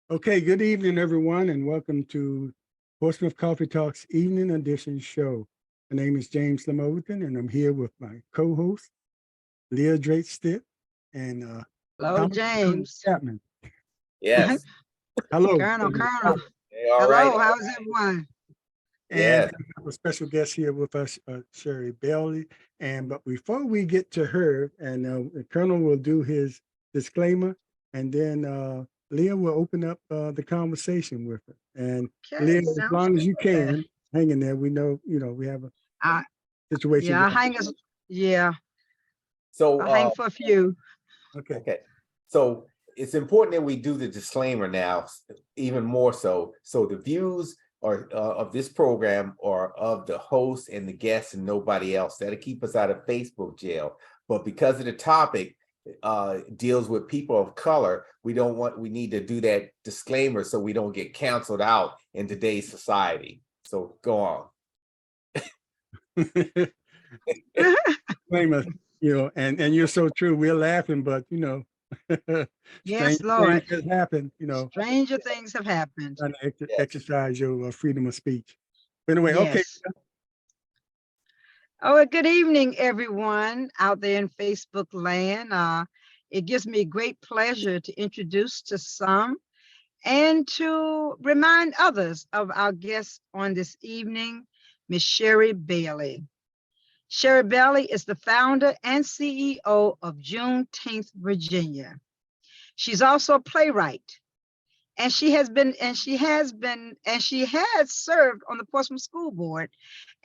Okay, good evening, everyone, and welcome to Portsmouth Coffee Talks Evening Edition show. My name is James Lamoton, and I'm here with my co-host, Leah Drake Stitt, and Hello, Thomas James. Chapman. Yes. Hello. Colonel. Hey, all right. Hello, how's everyone? And Yes. we have a special guest here with us, Sheri Bailey. But before we get to her, and the Colonel will do his disclaimer, and then Leah will open up the conversation with her. And Okay, Leah, as sounds long as you good. can, hang in there. We know, we have a I, situation. yeah, So, I'll hang for a few. Okay. okay. So it's important that we do the disclaimer now, even more so. So the views are of this program are of the host and the guests and nobody else. That'll keep us out of Facebook jail. But because of the topic deals with people of color, we need to do that disclaimer so we don't get canceled out in today's society. So go on. Disclaimer, and you're so true. We're laughing, but Yes, strange Lord. things has happened, Stranger things have happened. trying to exercise your freedom of speech. Anyway, okay. Yes. Oh, good evening, everyone out there in Facebook land. It gives me great pleasure to introduce to some and to remind others of our guest on this evening, Miss Sheri Bailey. Sheri Bailey is the founder and CEO of Juneteenth, Virginia. She's also a playwright, and she has served on the Portsmouth School Board,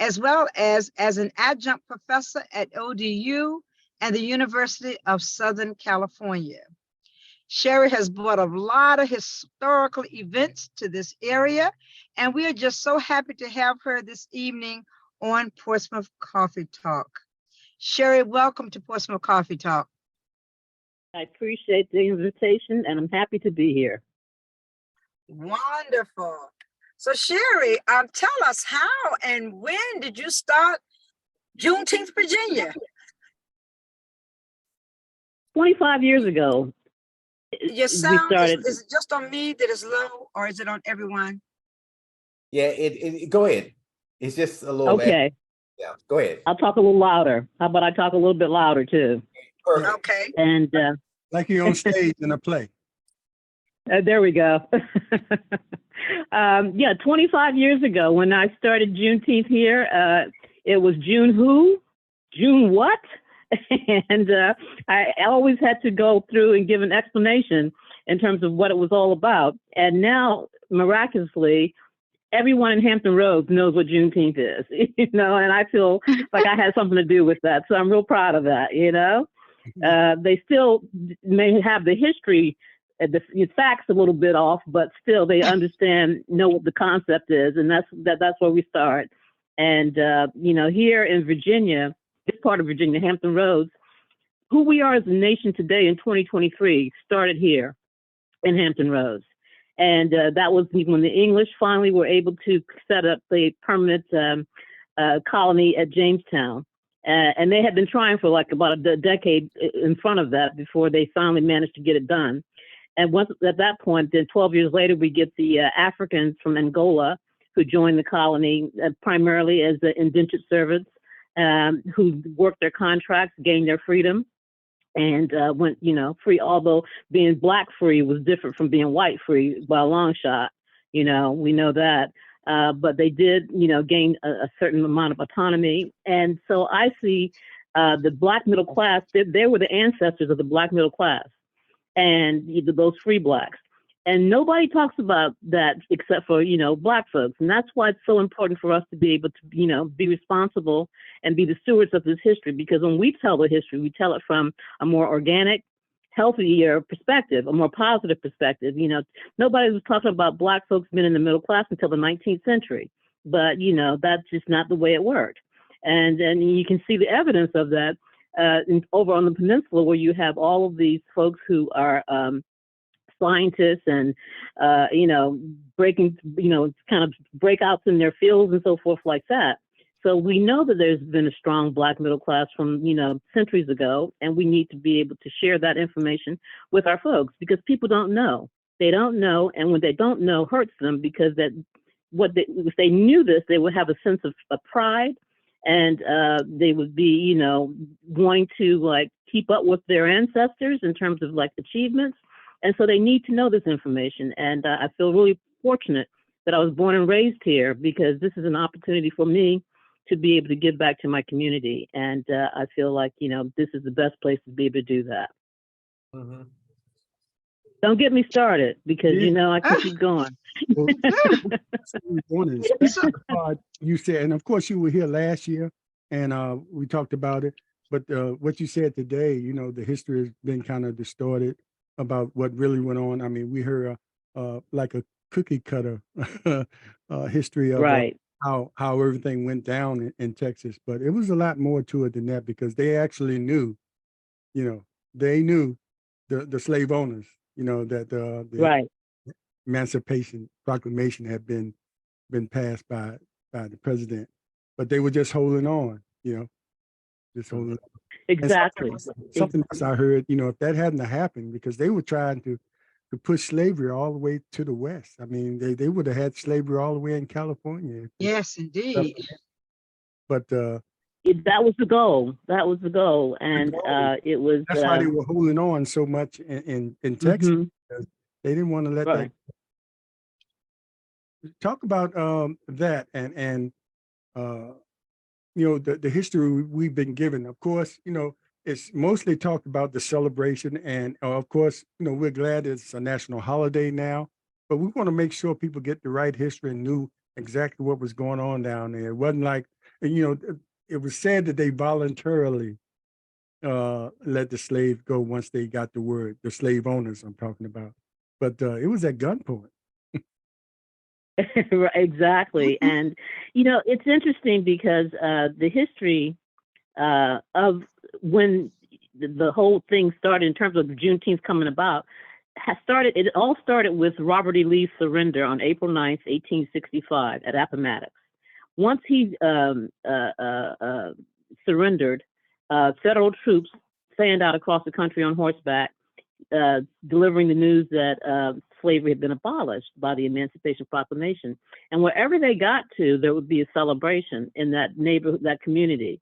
as well as an adjunct professor at ODU and the University of Southern California. Sheri has brought a lot of historical events to this area, and we are just so happy to have her this evening on Portsmouth Coffee Talk. Sheri, welcome to Portsmouth Coffee Talk. I appreciate the invitation, and I'm happy to be here. Wonderful. So Sheri, tell us how and when did you start Juneteenth, Virginia? 25 years ago, Your sound, is it just on me that is low, or is it on everyone? Yeah, go ahead. It's just a little okay. Yeah, go ahead. I'll talk a little louder. How about I talk a little bit louder too? Perfect. Okay. And Like you're on stage in a play. There we go. 25 years ago when I started Juneteenth here, it was June who? June what? And I always had to go through and give an explanation in terms of what it was all about. And now, miraculously, everyone in Hampton Roads knows what Juneteenth is, and I feel like I had something to do with that. So I'm real proud of that, They still may have the history, the facts a little bit off, but still they know what the concept is. And that's where we start. And, here in Virginia, this part of Virginia, Hampton Roads, who we are as a nation today in 2023 started here in Hampton Roads. And that was when the English finally were able to set up the permanent colony at Jamestown. And they had been trying for like about a decade in front of that before they finally managed to get it done. And once at that point, then 12 years later, we get the Africans from Angola who joined the colony primarily as the indentured servants who worked their contracts, gained their freedom. And went, free, although being black free was different from being white free by a long shot, we know that. But they did, gain a certain amount of autonomy. And so I see the black middle class, they were the ancestors of the black middle class and those free blacks. And nobody talks about that except for, black folks. And that's why it's so important for us to be able to, be responsible and be the stewards of this history. Because when we tell the history, we tell it from a more organic, healthier perspective, a more positive perspective. Nobody was talking about black folks being in the middle class until the 19th century. But, that's just not the way it worked. And you can see the evidence of that over on the peninsula, where you have all of these folks who are scientists and, breaking, kind of breakouts in their fields and so forth like that. So we know that there's been a strong black middle class from, centuries ago, and we need to be able to share that information with our folks because people don't know. They don't know, and when they don't know, hurts them because if they knew this, they would have a sense of pride, and they would be, going to like keep up with their ancestors in terms of like achievements. And so they need to know this information. And I feel really fortunate that I was born and raised here, because this is an opportunity for me to be able to give back to my community. And I feel like, this is the best place to be able to do that. Mhm. Don't get me started, because, Yeah. I can keep going. Well, so we want to inspect the part you said, and of course you were here last year, and we talked about it. But what you said today, the history has been kind of distorted about what really went on. I mean, we heard like a cookie cutter history of Right. how everything went down in Texas, but it was a lot more to it than that, because they actually knew, they knew the slave owners, that the Right. Emancipation Proclamation had been passed by the president, but they were just holding on, just holding on. And Exactly. something else I heard, if that hadn't happened, because they were trying to push slavery all the way to the West. I mean, they would have had slavery all the way in California. Yes, indeed. But That was the goal. That was the goal. And it was. that's why they were holding on so much in Texas, because they didn't want to let Right. that. Talk about that and the history we've been given. Of course, it's mostly talked about the celebration, and of course, we're glad it's a national holiday now, but we want to make sure people get the right history and knew exactly what was going on down there. It wasn't like, it was said that they voluntarily let the slave go once they got the word, the slave owners I'm talking about, but it was at gunpoint. Right, exactly. And, it's interesting because the history of when the whole thing started in terms of Juneteenth coming about it all started with Robert E. Lee's surrender on April 9th, 1865 at Appomattox. Once he surrendered, federal troops fanned out across the country on horseback, delivering the news that slavery had been abolished by the Emancipation Proclamation. And wherever they got to, there would be a celebration in that neighborhood, that community.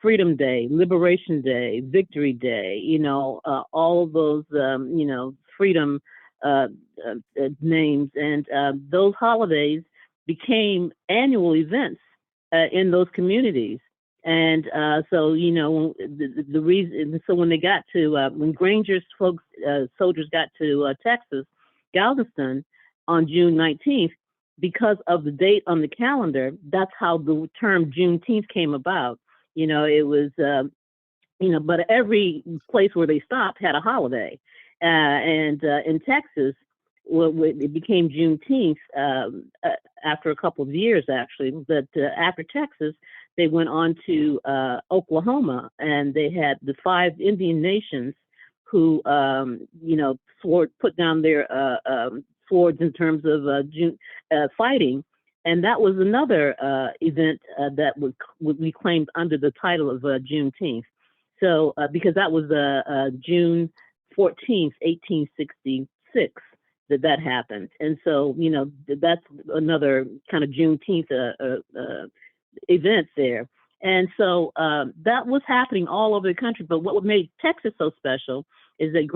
Freedom Day, Liberation Day, Victory Day, all of those, freedom names. And those holidays became annual events in those communities. And so, the reason, so when they got to, when Granger's soldiers got to Texas, Galveston, on June 19th, because of the date on the calendar, that's how the term Juneteenth came about. It was, but every place where they stopped had a holiday. And in Texas, it became Juneteenth after a couple of years, actually. But after Texas, they went on to Oklahoma, and they had the 5 Indian nations who, put down their swords in terms of fighting. And that was another event that we claimed under the title of Juneteenth. So, because that was June 14th, 1866, that happened. And so, that's another kind of Juneteenth event there. And so that was happening all over the country. But what made Texas so special is that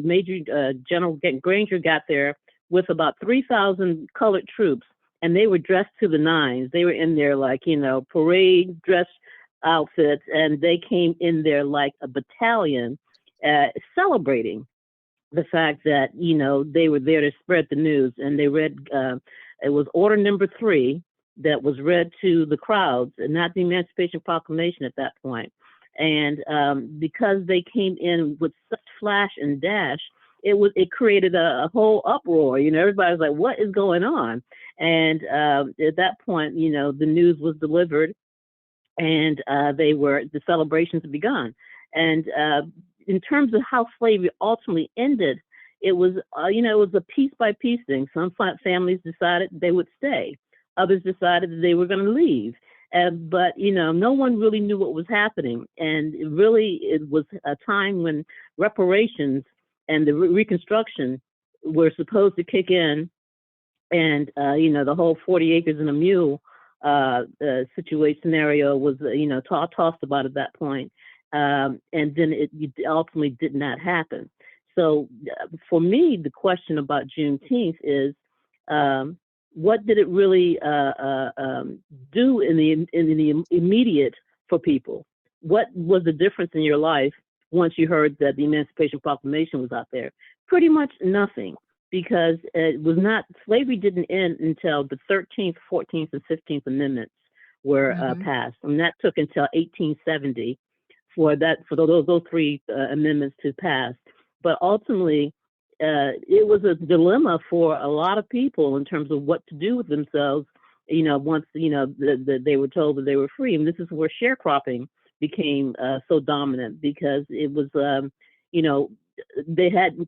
Major General Granger got there with about 3,000 colored troops, and they were dressed to the nines. They were in their parade dress outfits, and they came in there like a battalion, celebrating the fact that they were there to spread the news. And they read it was Order Number 3 that was read to the crowds, and not the Emancipation Proclamation at that point. And because they came in with such flash and dash, it created a whole uproar. Everybody was like, "What is going on?" And at that point, the news was delivered, and the celebrations had begun. And in terms of how slavery ultimately ended, it was it was a piece by piece thing. Some families decided they would stay. Others decided that they were going to leave. But, no one really knew what was happening. And it was a time when reparations and the Reconstruction were supposed to kick in, and the whole 40 acres and a mule situation scenario was tossed about at that point, and then it ultimately did not happen. So for me, the question about Juneteenth is, what did it really do in the immediate for people? What was the difference in your life once you heard that the Emancipation Proclamation was out there? Pretty much nothing, because slavery didn't end until the 13th, 14th, and 15th Amendments were passed, and that took until 1870 for those three amendments to pass. But ultimately, it was a dilemma for a lot of people in terms of what to do with themselves. Once they were told that they were free, and this is where sharecropping became so dominant, because it was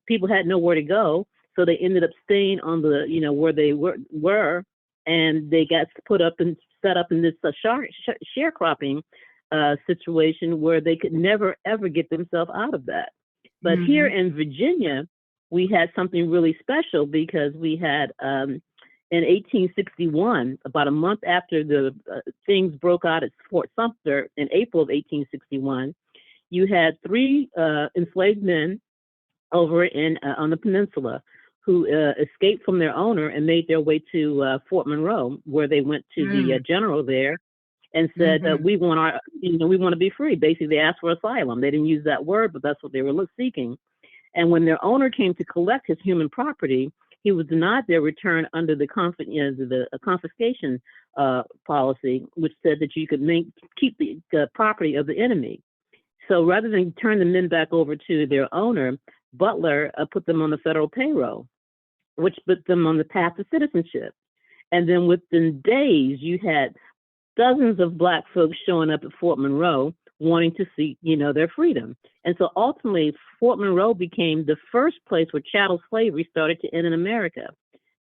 people had nowhere to go, so they ended up staying on the where they were, and they got set up in this sharecropping situation where they could never ever get themselves out of that. But here in Virginia, we had something really special, because we had in 1861, about a month after the things broke out at Fort Sumter in April of 1861, you had three enslaved men over on the peninsula who escaped from their owner and made their way to Fort Monroe, where they went to the general there and said, we want to be free. Basically, they asked for asylum. They didn't use that word, but that's what they were seeking. And when their owner came to collect his human property, he was denied their return under the confiscation policy, which said that you could keep the property of the enemy. So rather than turn the men back over to their owner, Butler put them on the federal payroll, which put them on the path to citizenship. And then within days, you had dozens of Black folks showing up at Fort Monroe wanting to seek, their freedom. And so ultimately, Fort Monroe became the first place where chattel slavery started to end in America.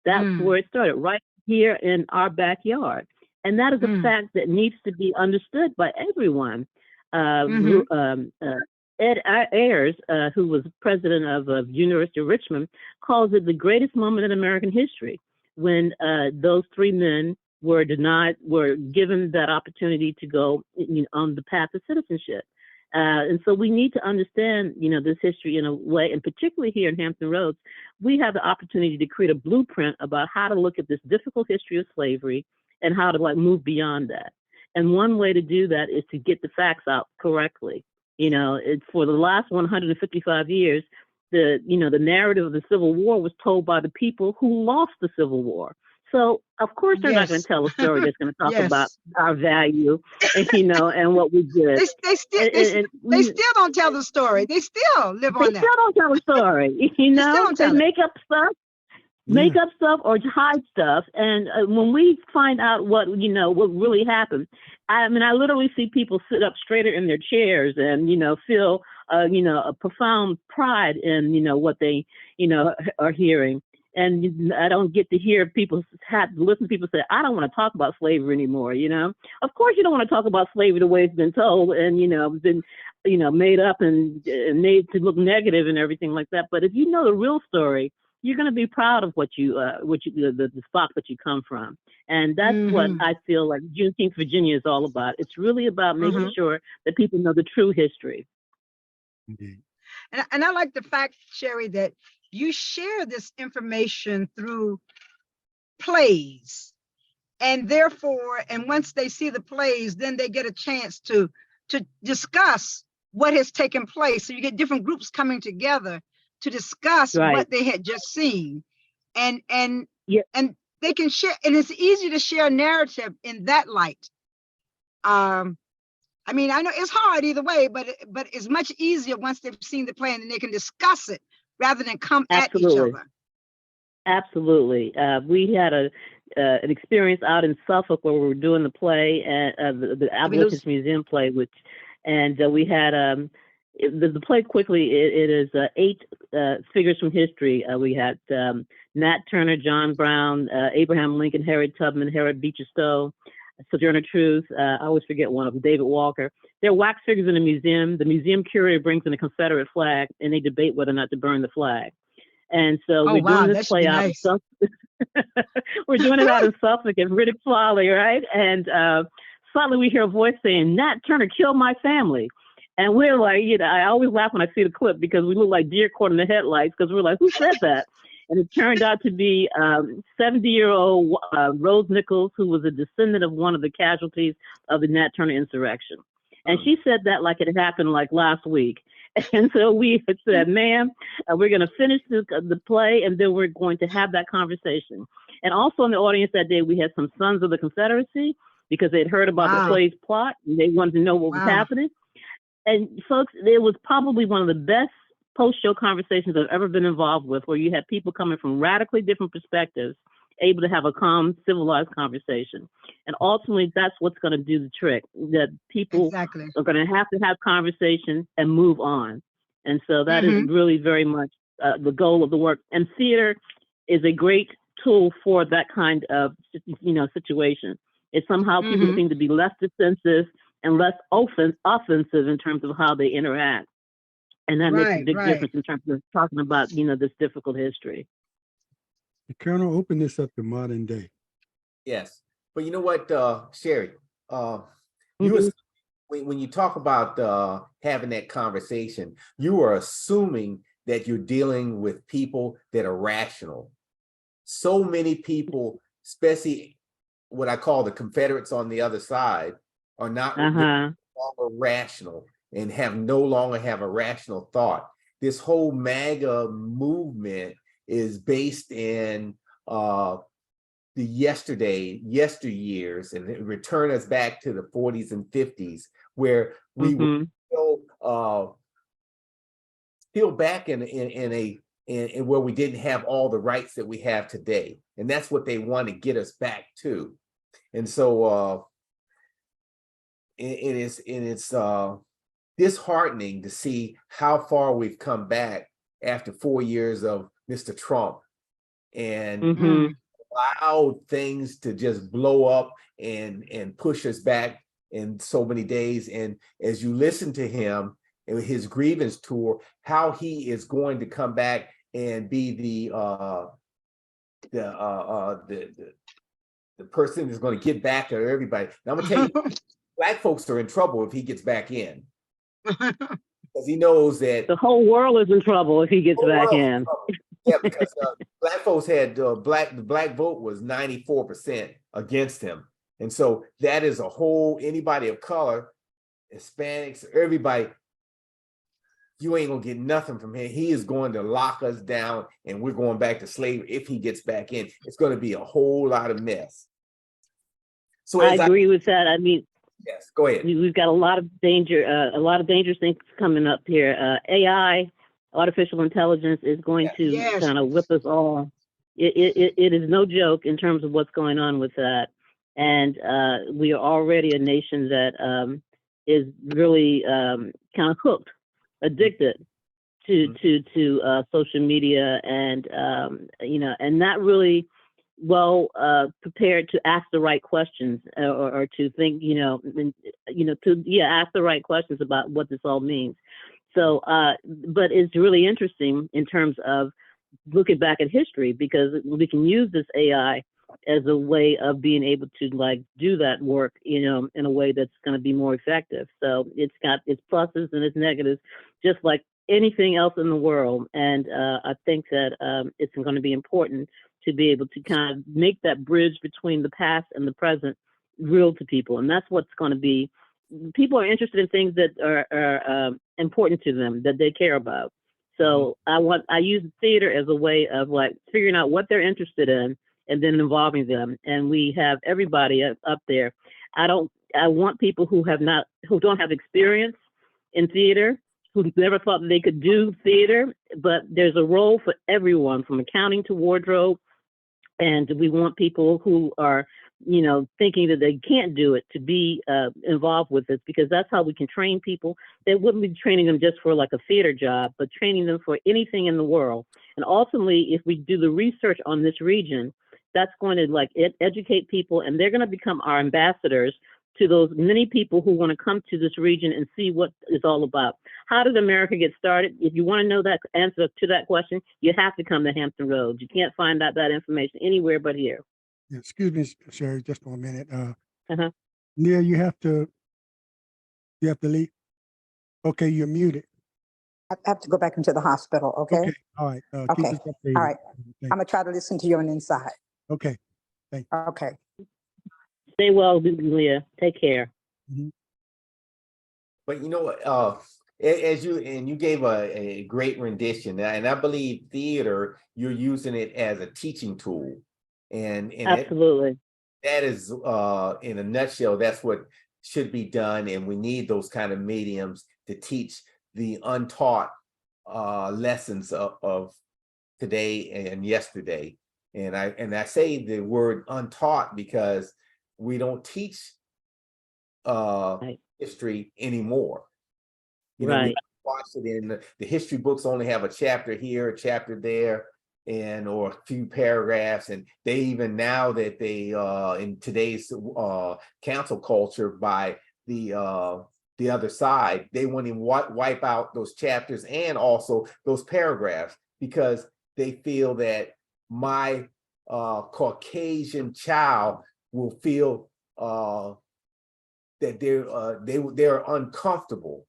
That's where it started, right here in our backyard. And that is a fact that needs to be understood by everyone. Ed Ayers, who was president of University of Richmond, calls it the greatest moment in American history, when those three men were given that opportunity to go on the path of citizenship. And so we need to understand, this history in a way, and particularly here in Hampton Roads, we have the opportunity to create a blueprint about how to look at this difficult history of slavery and how to move beyond that. And one way to do that is to get the facts out correctly. It's for the last 155 years, the narrative of the Civil War was told by the people who lost the Civil War. So of course they're not going to tell a story that's going to talk about our value, and what we did. They still don't tell the story. They still live on that. They still don't tell the story. They make up stuff or hide stuff. And when we find out what really happened, I literally see people sit up straighter in their chairs and, feel, a profound pride in, what they, are hearing. And I don't get to hear listen to people say, I don't want to talk about slavery anymore, Of course you don't want to talk about slavery the way it's been told and, been, made up and made to look negative and everything like that. But if you know the real story, you're going to be proud of the spot that you come from. And that's what I feel like Juneteenth Virginia is all about. It's really about making sure that people know the true history. Indeed. And I like the fact, Sheri, that you share this information through plays. And therefore, and once they see the plays, then they get a chance to discuss what has taken place. So you get different groups coming together to discuss what they had just seen. And they can share, and it's easy to share a narrative in that light. I know it's hard either way, but it's much easier once they've seen the play and then they can discuss it rather than come at each other. Absolutely. We had an experience out in Suffolk where we were doing the play, the Abolitionist Museum play, and we had the play quickly. It is 8 figures from history. We had Nat Turner, John Brown, Abraham Lincoln, Harriet Tubman, Harriet Beecher Stowe, Sojourner Truth. I always forget one of them, David Walker. They're wax figures in the museum. The museum curator brings in a Confederate flag, and they debate whether or not to burn the flag. And so Oh, we're doing wow. this That should play be out in nice. Suffolk. We're doing it out in Suffolk at Riddick Folly, right? And suddenly we hear a voice saying, Nat Turner killed my family. And we're like, I always laugh when I see the clip because we look like deer caught in the headlights because we're like, who said that? And it turned out to be 70-year-old Rose Nichols, who was a descendant of one of the casualties of the Nat Turner insurrection. And she said that like it happened like last week. And so we said, ma'am, we're going to finish the play, and then we're going to have that conversation. And also in the audience that day, we had some Sons of the Confederacy because they'd heard about the Wow. play's plot, and they wanted to know what was Wow. happening. And folks, it was probably one of the best post-show conversations I've ever been involved with, where you had people coming from radically different perspectives, able to have a calm, civilized conversation. And ultimately, that's what's going to do the trick, that people Exactly. are going to have conversations and move on. And so that is Mhm. really very much the goal of the work. And theater is a great tool for that kind of, situation. It's somehow people Mhm. seem to be less defensive and less offensive in terms of how they interact. And that makes a Right, big right. difference in terms of talking about, this difficult history. The Colonel, open this up to modern day. Yes, but you know what, Sheri, you Mhm. when you talk about having that conversation, you are assuming that you're dealing with people that are rational. So many people, especially what I call the Confederates on the other side, are not Uh-huh. longer rational and no longer have a rational thought. This whole MAGA movement is based in the yesteryears, and it return us back to the 40s and 50s, where we were Mhm. still back in where we didn't have all the rights that we have today, and that's what they want to get us back to. And so it's disheartening to see how far we've come back after 4 years of Mr. Trump, and Mhm. allowed things to just blow up and push us back in so many days. And as you listen to him and his grievance tour, how he is going to come back and be the person who's going to get back at everybody. Now I'm gonna tell you, Black folks are in trouble if he gets back in, because he knows that The whole world is in trouble if he gets whole back world's in in. trouble. Yeah, because Black folks had the black vote was 94% against him, and so that is a whole, anybody of color, Hispanics, everybody, you ain't gonna get nothing from him. He is going to lock us down, and we're going back to slavery if he gets back in. It's going to be a whole lot of mess. So I as agree with that. I mean, yes, go ahead. we've got a lot of dangerous things coming up here. AI, artificial intelligence, is going to Yes. kind of whip us all. It is no joke in terms of what's going on with that. And we are already a nation that is really kind of hooked, addicted to social media, and and not really well prepared to ask the right questions, or to think, ask the right questions about what this all means. So, but it's really interesting in terms of looking back at history, because we can use this AI as a way of being able to do that work, in a way that's going to be more effective. So it's got its pluses and its negatives, just like anything else in the world. And I think that it's going to be important to be able to kind of make that bridge between the past and the present real to people. And that's what's going to be, people are interested in things that are important to them, that they care about. So I use theater as a way of figuring out what they're interested in and then involving them. And we have everybody up there. I want people who don't have experience in theater, who never thought that they could do theater, but there's a role for everyone, from accounting to wardrobe. And we want people who are, thinking that they can't do it to be involved with this, because that's how we can train people. They wouldn't be training them just for a theater job, but training them for anything in the world. And ultimately, if we do the research on this region, that's going to educate people, and they're going to become our ambassadors to those many people who want to come to this region and see what it's all about. how did America get started? If you want to know that answer to that question, you have to come to Hampton Roads. You can't find out that information anywhere but here. Yeah, excuse me, Sherry, just for a minute. Uh-huh. Neil, you have to leave. Okay, you're muted. I have to go back into the hospital, okay? Okay, all right. Keep Okay, us updated. all right. Thank I'm gonna try to listen to you on the inside. you. Okay. Okay. Stay well, Leah. Take care. But you know what, as you gave a great rendition, and I believe theater, you're using it as a teaching tool. And Absolutely. that is in a nutshell, that's what should be done. And we need those kind of mediums to teach the untaught lessons of today and yesterday. And I say the word untaught because we don't teach Right. history anymore. You know, Right. we watch it in the history books only have a chapter here, a chapter there, and or a few paragraphs. And they even now that they in today's cancel culture by the other side, they want to wipe out those chapters and also those paragraphs because they feel that my Caucasian child will feel that they're uncomfortable,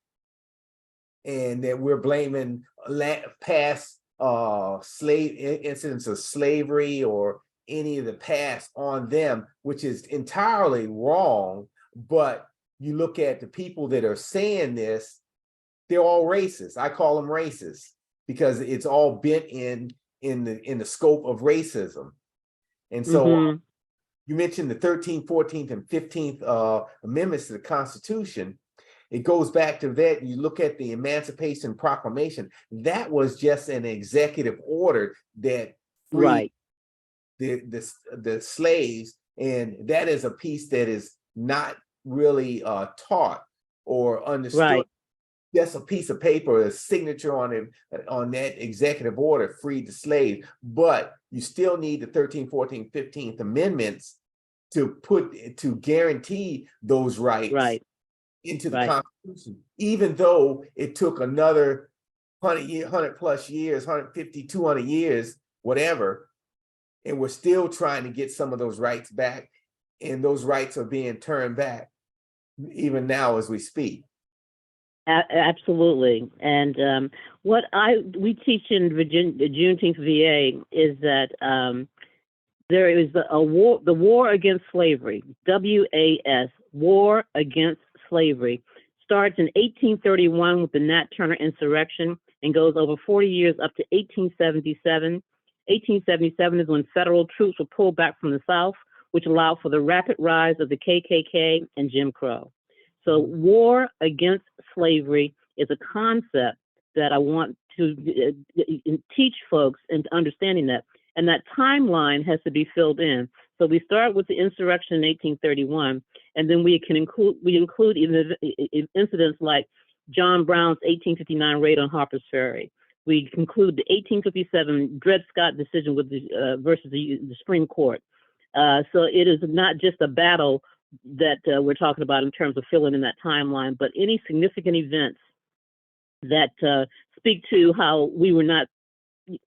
and that we're blaming past slave incidents of slavery or any of the past on them, which is entirely wrong. But you look at the people that are saying this, they're all racist. I call them racist because it's all bent in the scope of racism. And so you mentioned the 13th, 14th, and 15th amendments to the Constitution. It goes back to that. You look at the Emancipation Proclamation. That was just an executive order that freed the slaves, and that is a piece that is not really taught or understood. Right. Just a piece of paper, a signature on it, on that executive order freed the slave, but you still need the 13th, 14th, 15th amendments to guarantee those rights into the Constitution, even though it took another 100 plus years, 150, 200 years, whatever, and we're still trying to get some of those rights back, and those rights are being turned back even now as we speak. Absolutely. And what we teach in Virginia, Juneteenth VA is that there is the war against slavery, WAS, War Against Slavery, starts in 1831 with the Nat Turner insurrection and goes over 40 years up to 1877. 1877 is when federal troops were pulled back from the South, which allowed for the rapid rise of the KKK and Jim Crow. So war against slavery is a concept that I want to teach folks into understanding that. And that timeline has to be filled in. So we start with the insurrection in 1831, and then we include incidents like John Brown's 1859 raid on Harper's Ferry. We conclude the 1857 Dred Scott decision with versus the Supreme Court. So it is not just a battle that we're talking about in terms of filling in that timeline, but any significant events that speak to how we were not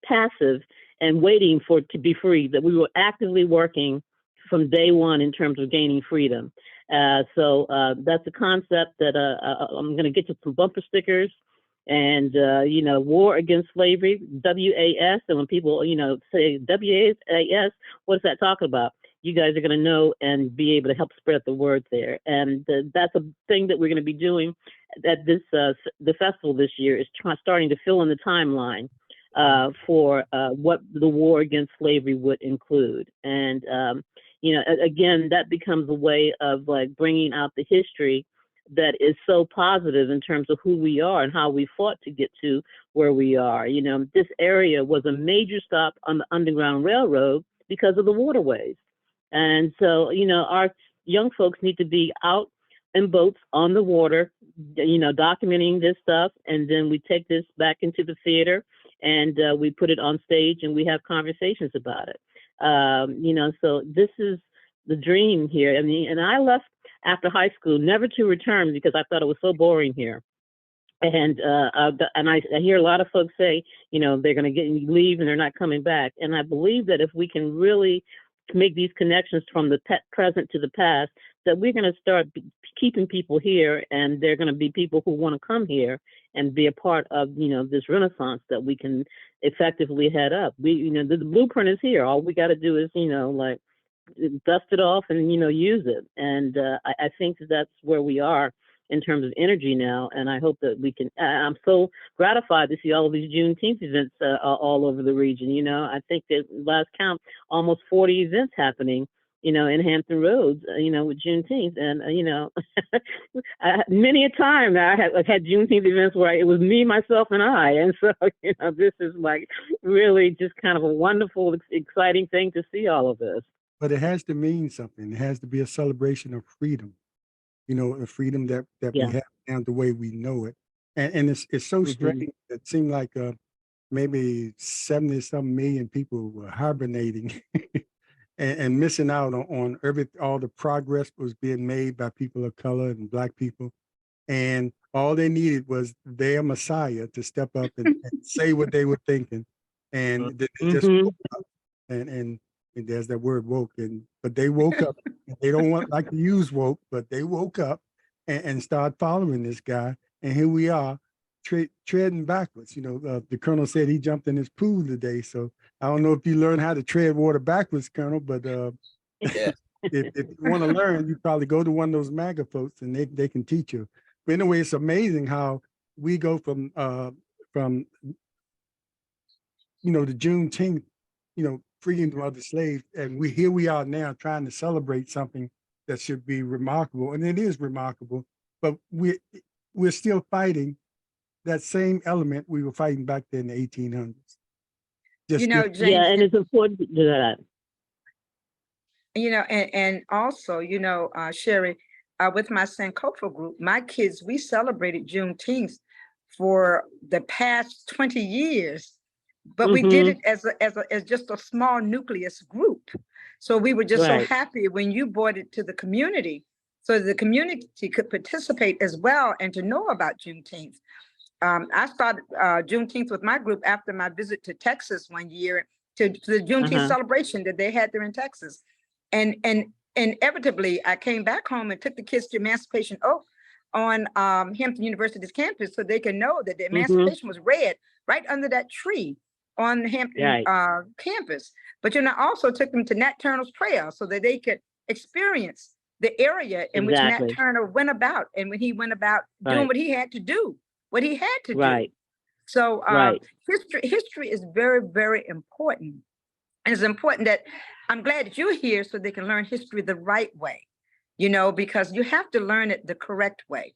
passive and waiting for it to be free, that we were actively working from day one in terms of gaining freedom. So that's a concept that I'm going to get to some bumper stickers and, war against slavery, WAS. And when people, say WAS, what is that talking about? You guys are going to know and be able to help spread the word there. And that's a thing that we're going to be doing at this the festival this year, is starting to fill in the timeline for what the war against slavery would include. And, again, that becomes a way of like bringing out the history that is so positive in terms of who we are and how we fought to get to where we are. This area was a major stop on the Underground Railroad because of the waterways. And so, our young folks need to be out in boats on the water, documenting this stuff. And then we take this back into the theater and we put it on stage and we have conversations about it. So this is the dream here. And I left after high school, never to return because I thought it was so boring here. And I hear a lot of folks say, you know, they're going to leave and they're not coming back. And I believe that if we can really make these connections from the present to the past, that we're going to start keeping people here, and they're going to be people who want to come here and be a part of, you know, this renaissance that we can effectively head up. We, you know, the blueprint is here. All we got to do is, you know, like dust it off and, you know, use it. And I think that's where we are in terms of energy now. And I hope that we can, I'm so gratified to see all of these Juneteenth events all over the region. You know, I think that last count, almost 40 events happening, you know, in Hampton Roads, you know, with Juneteenth. And, you know, many a time I've had Juneteenth events where it was me, myself, and I. And so, you know, this is like really just kind of a wonderful, exciting thing to see all of this. But it has to mean something. It has to be a celebration of freedom. You know, a freedom that we Yeah. have now the way we know it. And it's so strange. It seemed like maybe 70-some million people were hibernating and missing out on all the progress was being made by people of color and Black people. And all they needed was their Messiah to step up and say what they were thinking. And they just woke up. And there's that word woke, but they woke up. They don't like to use woke, but they woke up and started following this guy. And here we are, treading backwards. You know, the Colonel said he jumped in his pool today. So I don't know if you learned how to tread water backwards, Colonel, but Yeah. if you want to learn, you probably go to one of those MAGA folks and they can teach you. But anyway, it's amazing how we go from you know, the Juneteenth, you know, freeing of the slaves, and here we are now trying to celebrate something that should be remarkable, and it is remarkable, but we're still fighting that same element we were fighting back then in the 1800s. You know, James, Yeah, and it's important to do that. you know, and also, you know, Sheri, with my Sankofa group, my kids, we celebrated Juneteenth for the past 20 years, but we did it as just a small nucleus group. So we were just so happy when you brought it to the community, so the community could participate as well and to know about Juneteenth. I started Juneteenth with my group after my visit to Texas one year to the Juneteenth celebration that they had there in Texas. And inevitably, I came back home and took the kids to Emancipation Oak on Hampton University's campus so they can know that the Emancipation was read right under that tree on the Hampton campus. But you know, I also took them to Nat Turner's Trail so that they could experience the area in which Nat Turner went about, and when he went about doing what he had to do, So history is very, very important. And it's important that I'm glad that you're here so they can learn history the right way, you know, because you have to learn it the correct way.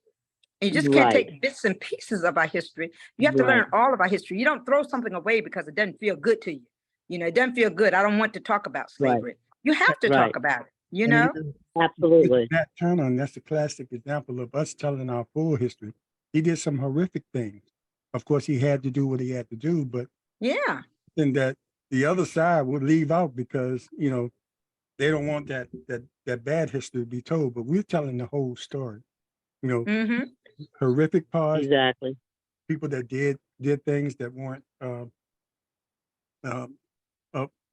And you just can't take bits and pieces of our history. You have to learn all of our history. You don't throw something away because it doesn't feel good to you. You know, it doesn't feel good. I don't want to talk about slavery. You have to talk about it, you know? Absolutely. Nat Turner, and that's a classic example of us telling our full history. He did some horrific things. Of course, he had to do what he had to do, but and that the other side would leave out because, you know, they don't want that bad history to be told, but we're telling the whole story, you know, horrific parts, people that did things that weren't a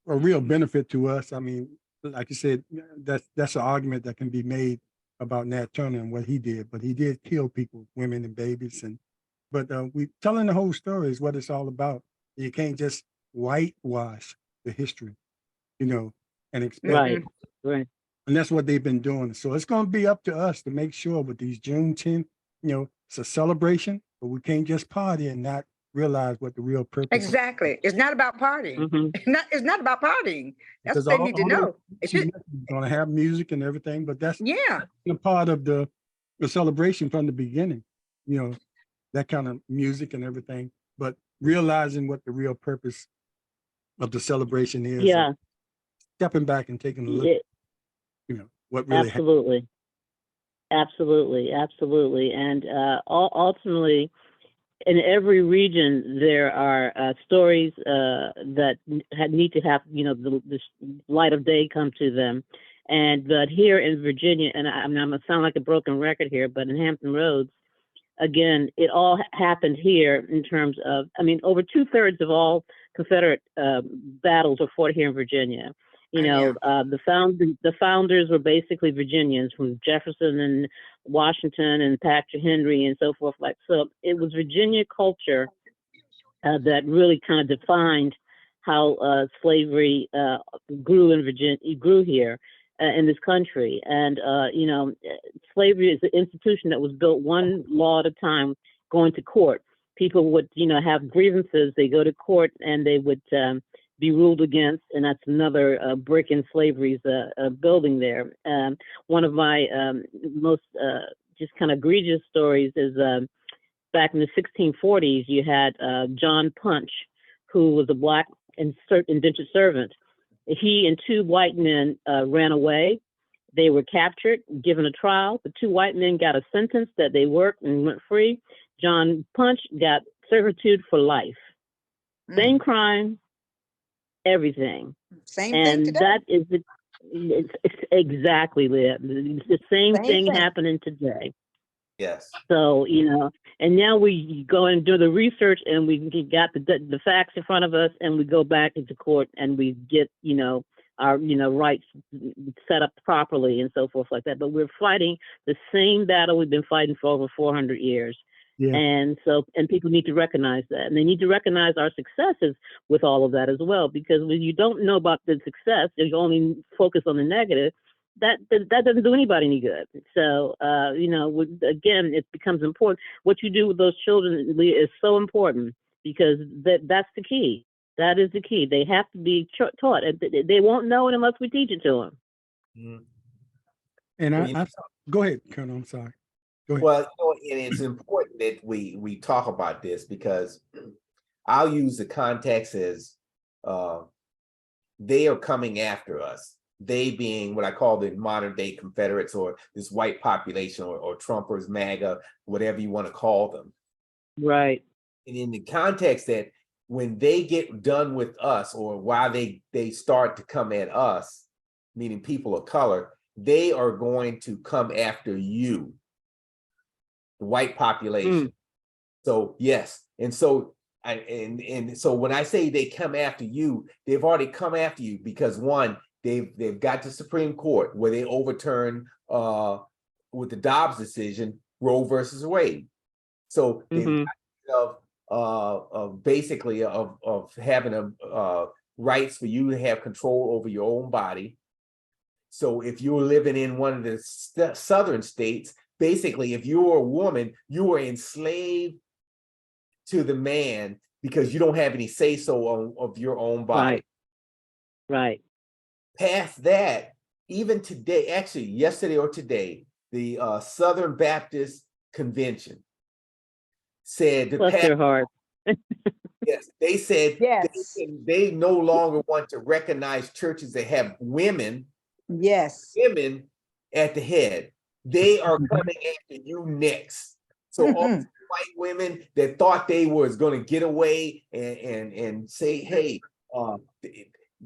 real benefit to us. I mean, like you said, that's an argument that can be made about Nat Turner and what he did, but he did kill people, women and babies. But we telling the whole story is what it's all about. You can't just whitewash the history, you know, and expect. And that's what they've been doing. So it's going to be up to us to make sure with these Juneteenth, you know, it's a celebration, but we can't just party and not realize what the real purpose is. It's not about partying. It's not about partying. That's what they need to know. It's going to have music and everything, but that's a part of the celebration from the beginning, you know, that kind of music and everything, but realizing what the real purpose of the celebration is. Stepping back and taking a look, you know, what really happened. Absolutely. And ultimately, in every region, there are stories that need to have, you know, the light of day come to them. But here in Virginia, and I'm going to sound like a broken record here, but in Hampton Roads, again, it all happened here in terms of, I mean, over 2/3 of all Confederate battles were fought here in Virginia. You know, the founders were basically Virginians, from Jefferson and Washington and Patrick Henry and so forth. Like, so it was Virginia culture that really kind of defined how slavery grew in Virginia, grew here in this country. And, you know, slavery is an institution that was built one law at a time, going to court. People would, you know, have grievances. They go to court and they would be ruled against. And that's another brick in slavery's building there. One of my most just kind of egregious stories is back in the 1640s, you had John Punch, who was a black indentured servant. He and two white men ran away. They were captured, given a trial. The two white men got a sentence that they worked and went free. John Punch got servitude for life. Same crime, everything. Same And thing today. that is it's exactly the same thing happening today. Yes. So, you know, and now we go and do the research and we got the facts in front of us, and we go back into court and we get, you know, our, you know, rights set up properly and so forth like that. But we're fighting the same battle we've been fighting for over 400 years. Yeah. And so, and people need to recognize that, and they need to recognize our successes with all of that as well, because when you don't know about the success, you only focus on the negative, that doesn't do anybody any good. So, you know, again, it becomes important. What you do with those children is so important, because that's the key. That is the key. They have to be taught. They won't know it unless we teach it to them. Mhm. And Well, go ahead, Colonel. I'm sorry. Go ahead. Well, you know, and it's important that we talk about this, because I'll use the context as they are coming after us. They being what I call the modern day Confederates, or this white population, or Trumpers, MAGA, whatever you want to call them. Right. And in the context that when they get done with us, or while they start to come at us, meaning people of color, they are going to come after you, the white population. So yes, and so so when I say they come after you, they've already come after you, because one, they've got the Supreme Court where they overturned with the Dobbs decision, Roe versus Wade. So they've got basically of having rights for you to have control over your own body. So if you're living in one of the southern states, basically, if you were a woman, you were enslaved to the man, because you don't have any say-so of your own body. Right. Past that, even today, actually yesterday or today, the Southern Baptist Convention said Bless their heart. yes, they said Yes. they no longer want to recognize churches that have women at the head. They are coming after you next. So all these white women that thought they was going to get away and say, hey,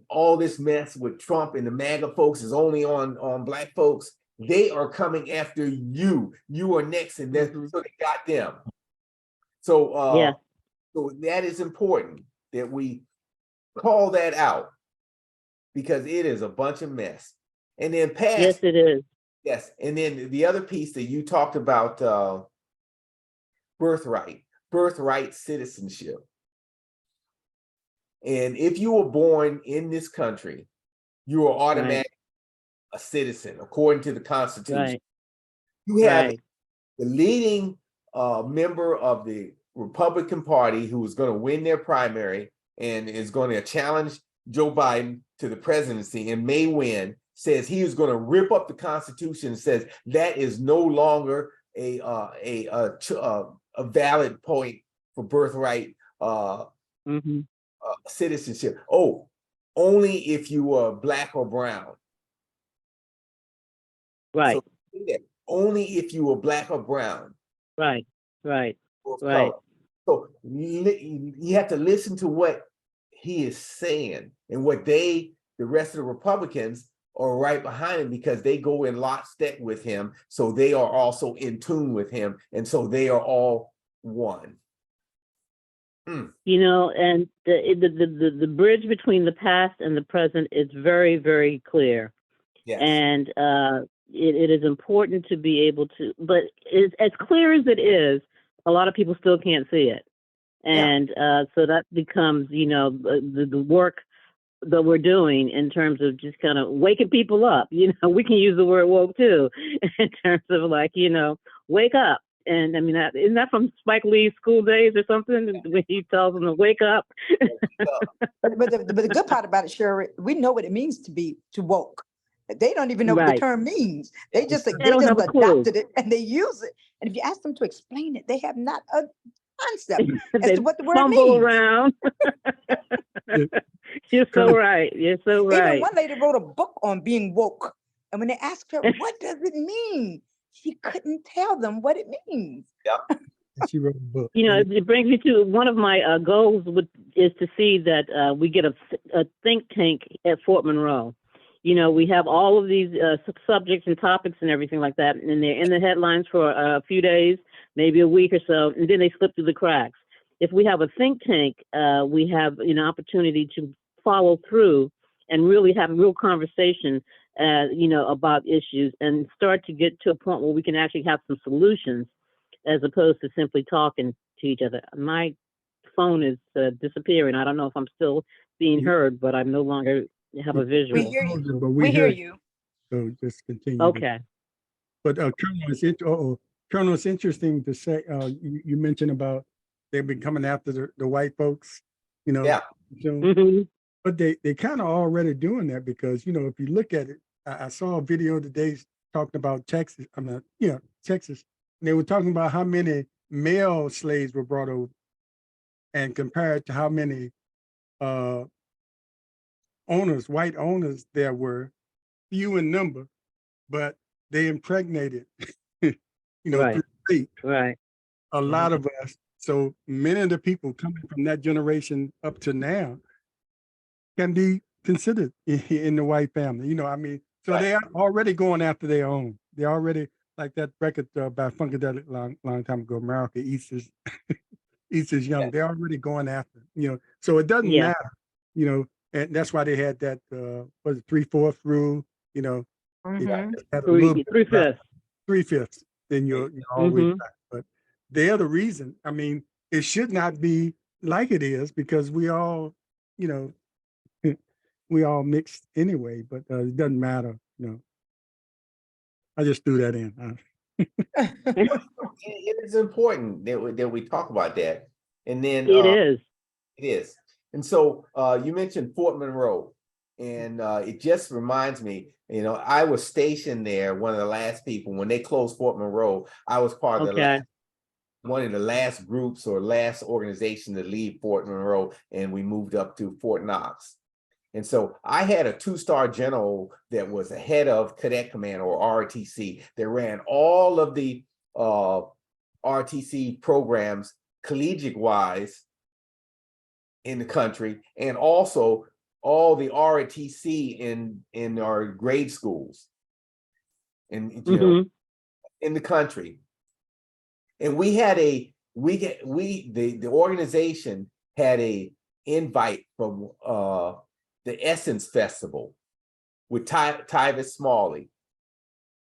all this mess with Trump and the MAGA folks is only on black folks, they are coming after you. You are next, and so they got them. So so that is important that we call that out, because it is a bunch of mess. And then past, yes, it is. Yes, and then the other piece that you talked about, birthright citizenship. And if you were born in this country, you are automatically a citizen according to the Constitution. Right. You have the leading member of the Republican Party who is going to win their primary and is going to challenge Joe Biden to the presidency and may win, says he is going to rip up the Constitution and says that is no longer a valid point for birthright citizenship. Oh, only if you are black or brown. Right. So, only if you were black or brown. Right. So you have to listen to what he is saying and what the rest of the Republicans are right behind him because they go in lockstep with him. So they are also in tune with him. And so they are all one. You know, and the bridge between the past and the present is very, very clear. Yes. And it is important to be able to, but as clear as it is, a lot of people still can't see it. And so that becomes, you know, the work that we're doing in terms of just kind of waking people up. You know, we can use the word woke too, in terms of like, you know, wake up. And I mean, isn't that from Spike Lee's School Days or something, when he tells them to wake up? But the good part about it, Sheri, we know what it means to woke. They don't even know what the Right. term means. They just They don't have a clue. adopted it and they use it. And if you ask them to explain it, they have not a concept as They to what the word fumble means. around. You're so right. You're so Even right. one lady wrote a book on being woke. And when they asked her, what does it mean? She couldn't tell them what it means. And she wrote a book. You know, it brings me to one of my goals is to see that we get a think tank at Fort Monroe. You know, we have all of these subjects and topics and everything like that, and they're in the headlines for a few days, maybe a week or so, and then they slip through the cracks. If we have a think tank, we have an opportunity to follow through and really have a real conversation, you know, about issues and start to get to a point where we can actually have some solutions as opposed to simply talking to each other. My phone is disappearing. I don't know if I'm still being heard, but I'm no longer have a visual. We hear you. But We hear you. So just continue. Okay. But Colonel, Colonel, it's interesting to say, you mentioned about they've been coming after the white folks, you know. Yeah. So, Mhm. but they kind of already doing that because, you know, if you look at it, I saw a video today talking about Texas. Texas. And they were talking about how many male slaves were brought over and compared to how many white owners there were, few in number, but they impregnated, you know, Right. through rape, Right. a lot of us. So many of the people coming from that generation up to now can be considered in the white family. You know, I mean, so they are already going after their own. They're already like that record by Funkadelic long time ago, America East is young. They're already going after, you know, so it doesn't Yeah. matter, you know, and that's why they had that, was it 3/4 rule, you know, if you Mhm. just had a little bit about 3/5. 3/5, then you're always Mhm. back. But they're the reason. I mean, it should not be like it is because we all, you know, we all mixed anyway, but it doesn't matter, you know. I just threw that in. It is important that we talk about that. And then It is. it is. And so you mentioned Fort Monroe, and it just reminds me, you know, I was stationed there, one of the last people when they closed Fort Monroe. I was part of one of the last groups or last organization to leave Fort Monroe, and we moved up to Fort Knox. And so I had a 2-star general that was the head of Cadet Command or RTC that ran all of the RTC programs collegiate wise in the country, and also all the RTC in our grade schools and you know in the country. And we had the organization had a invite from the Essence Festival with Tyvis Smalley,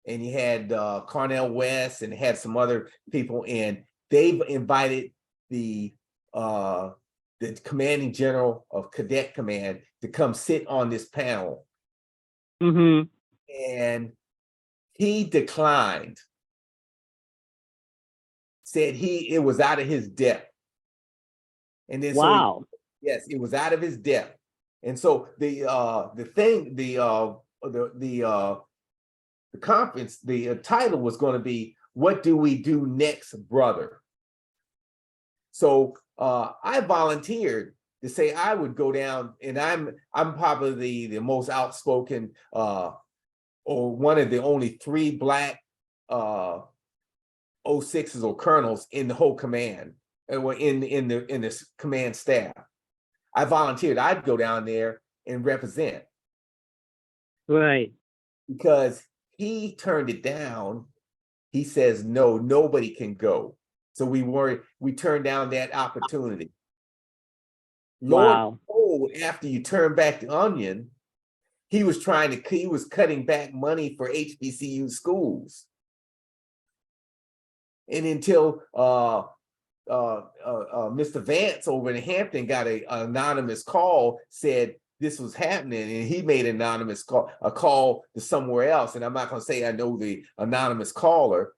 and you had Cornell West and had some other people in. They've invited the commanding general of Cadet Command to come sit on this panel, and he declined. Said it was out of his depth, and then wow. Yes, it was out of his depth. And so the conference, the title was going to be, "What do we do next, brother?" So I volunteered to say I would go down, and I'm probably the most outspoken or one of the only 3 Black 06s or colonels in the whole command, or in this command staff. I volunteered. I'd go down there and represent. Right. because he turned it down. He says, no, nobody can go. So we turned down that opportunity. Lord, Wow. after you turn back the onion, he was cutting back money for HBCU schools. And until Mr. Vance over in Hampton got an anonymous call, said this was happening, and he made an anonymous call to somewhere else. And I'm not going to say I know the anonymous caller.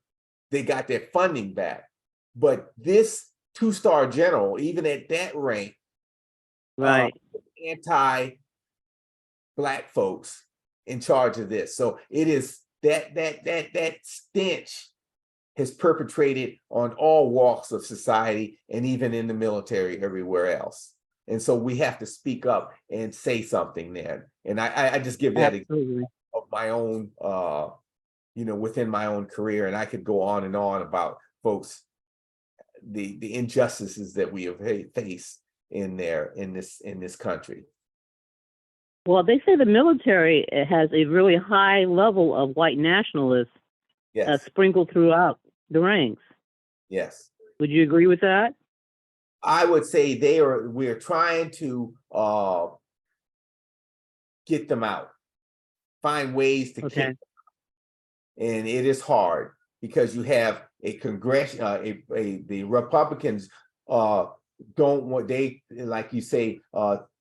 They got their funding back. But this 2-star general, even at that rank, Right. anti-Black folks in charge of this. So it is that stench has perpetrated on all walks of society and even in the military everywhere else. And so we have to speak up and say something there. And I just give that Absolutely. of my own, within my own career. And I could go on and on about folks, the injustices that we have faced in this country. Well, they say the military has a really high level of white nationalists Yes, sprinkled throughout the ranks. yes. Would you agree with that? I would say we're trying to get them out, find ways to kick them out. And it is hard because you have a the Republicans don't want, like you say,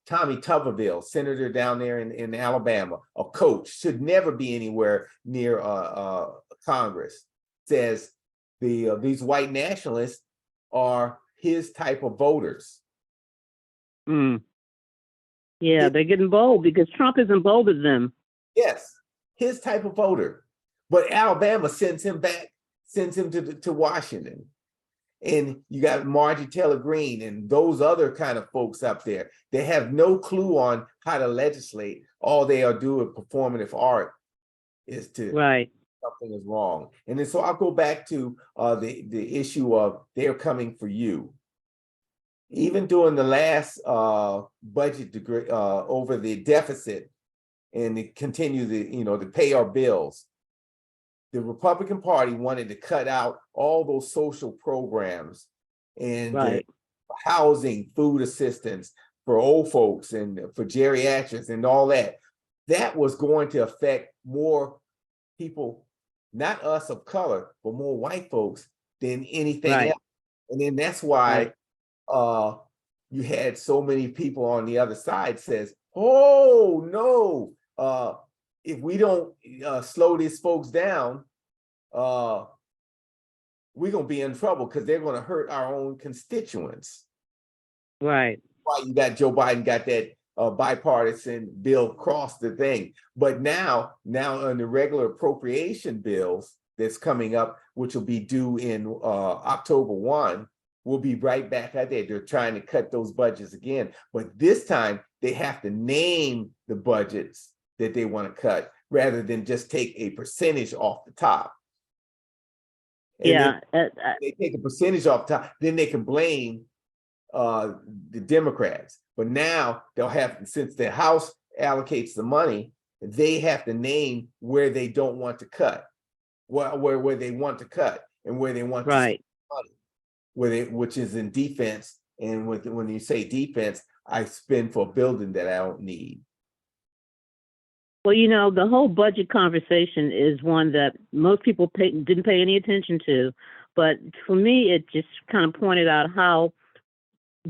Tommy Tuberville, senator down there in Alabama, a coach, should never be anywhere near Congress, says these white nationalists are his type of voters. Mm. Yeah, they're getting bold because Trump has emboldened them. Yes, his type of voter. But Alabama sends him to Washington. And you got Marjorie Taylor Greene and those other kind of folks up there. They have no clue on how to legislate. All they are doing performative art is to something is wrong. And then so I'll go back to the issue of they're coming for you. Even during the last budget degree over the deficit and to continue to pay our bills, the Republican Party wanted to cut out all those social programs and housing, food assistance for old folks and for geriatrics and all that. That was going to affect more people, not us of color, but more white folks than anything else. And then that's why you had so many people on the other side says, oh, no, if we don't slow these folks down, we're going to be in trouble because they're going to hurt our own constituents. Right. Why you got Joe Biden got that bipartisan bill cross the thing. But now on the regular appropriation bills that's coming up, which will be due in October 1, we'll be right back at there. They're trying to cut those budgets again. But this time they have to name the budgets that they want to cut rather than just take a percentage off the top. And they take a percentage off the top, then they can blame the Democrats. But now they'll have, since the House allocates the money, they have to name where they don't want to cut, where they want to cut and where they want to spend money, which is in defense. And when you say defense, I spend for a building that I don't need. Well, the whole budget conversation is one that most people didn't pay any attention to. But for me, it just kind of pointed out how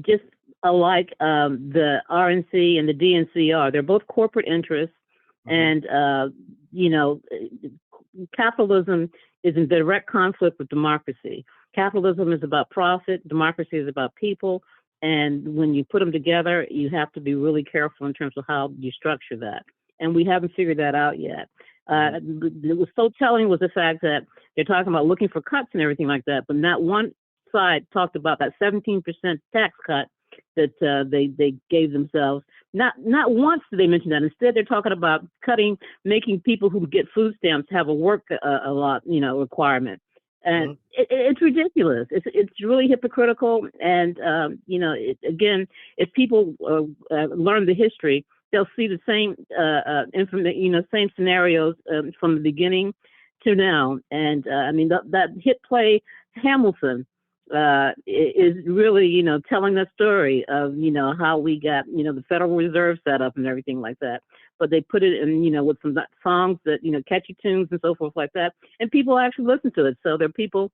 just alike the RNC and the DNC are. They're both corporate interests. And, capitalism is in direct conflict with democracy. Capitalism is about profit. Democracy is about people. And when you put them together, you have to be really careful in terms of how you structure that. And we haven't figured that out yet. It was so telling was the fact that they're talking about looking for cuts and everything like that, but not one side talked about that 17% tax cut that they gave themselves. Not once did they mention that. Instead, they're talking about making people who get food stamps have a work a lot, requirement. And it's ridiculous. It's really hypocritical. And, again, if people learn the history, they'll see the same same scenarios from the beginning to now. And I mean, that hit play Hamilton is really, telling the story of, how we got, the Federal Reserve set up and everything like that. But they put it in, with some songs that, catchy tunes and so forth like that. And people actually listen to it. So there are people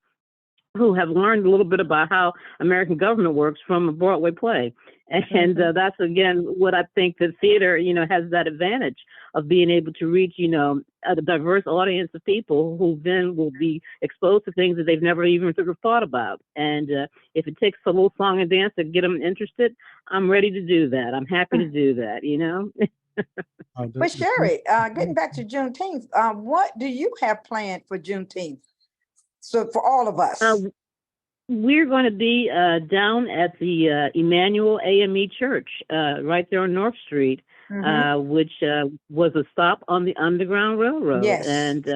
who have learned a little bit about how American government works from a Broadway play. And that's, again, what I think the theater, has that advantage of being able to reach, a diverse audience of people who then will be exposed to things that they've never even thought about. And if it takes a little song and dance to get them interested, I'm ready to do that. I'm happy to do that, But Sheri, getting back to Juneteenth, what do you have planned for Juneteenth? So for all of us. We're going to be down at the Emmanuel AME Church, right there on North Street, which was a stop on the Underground Railroad. Yes. And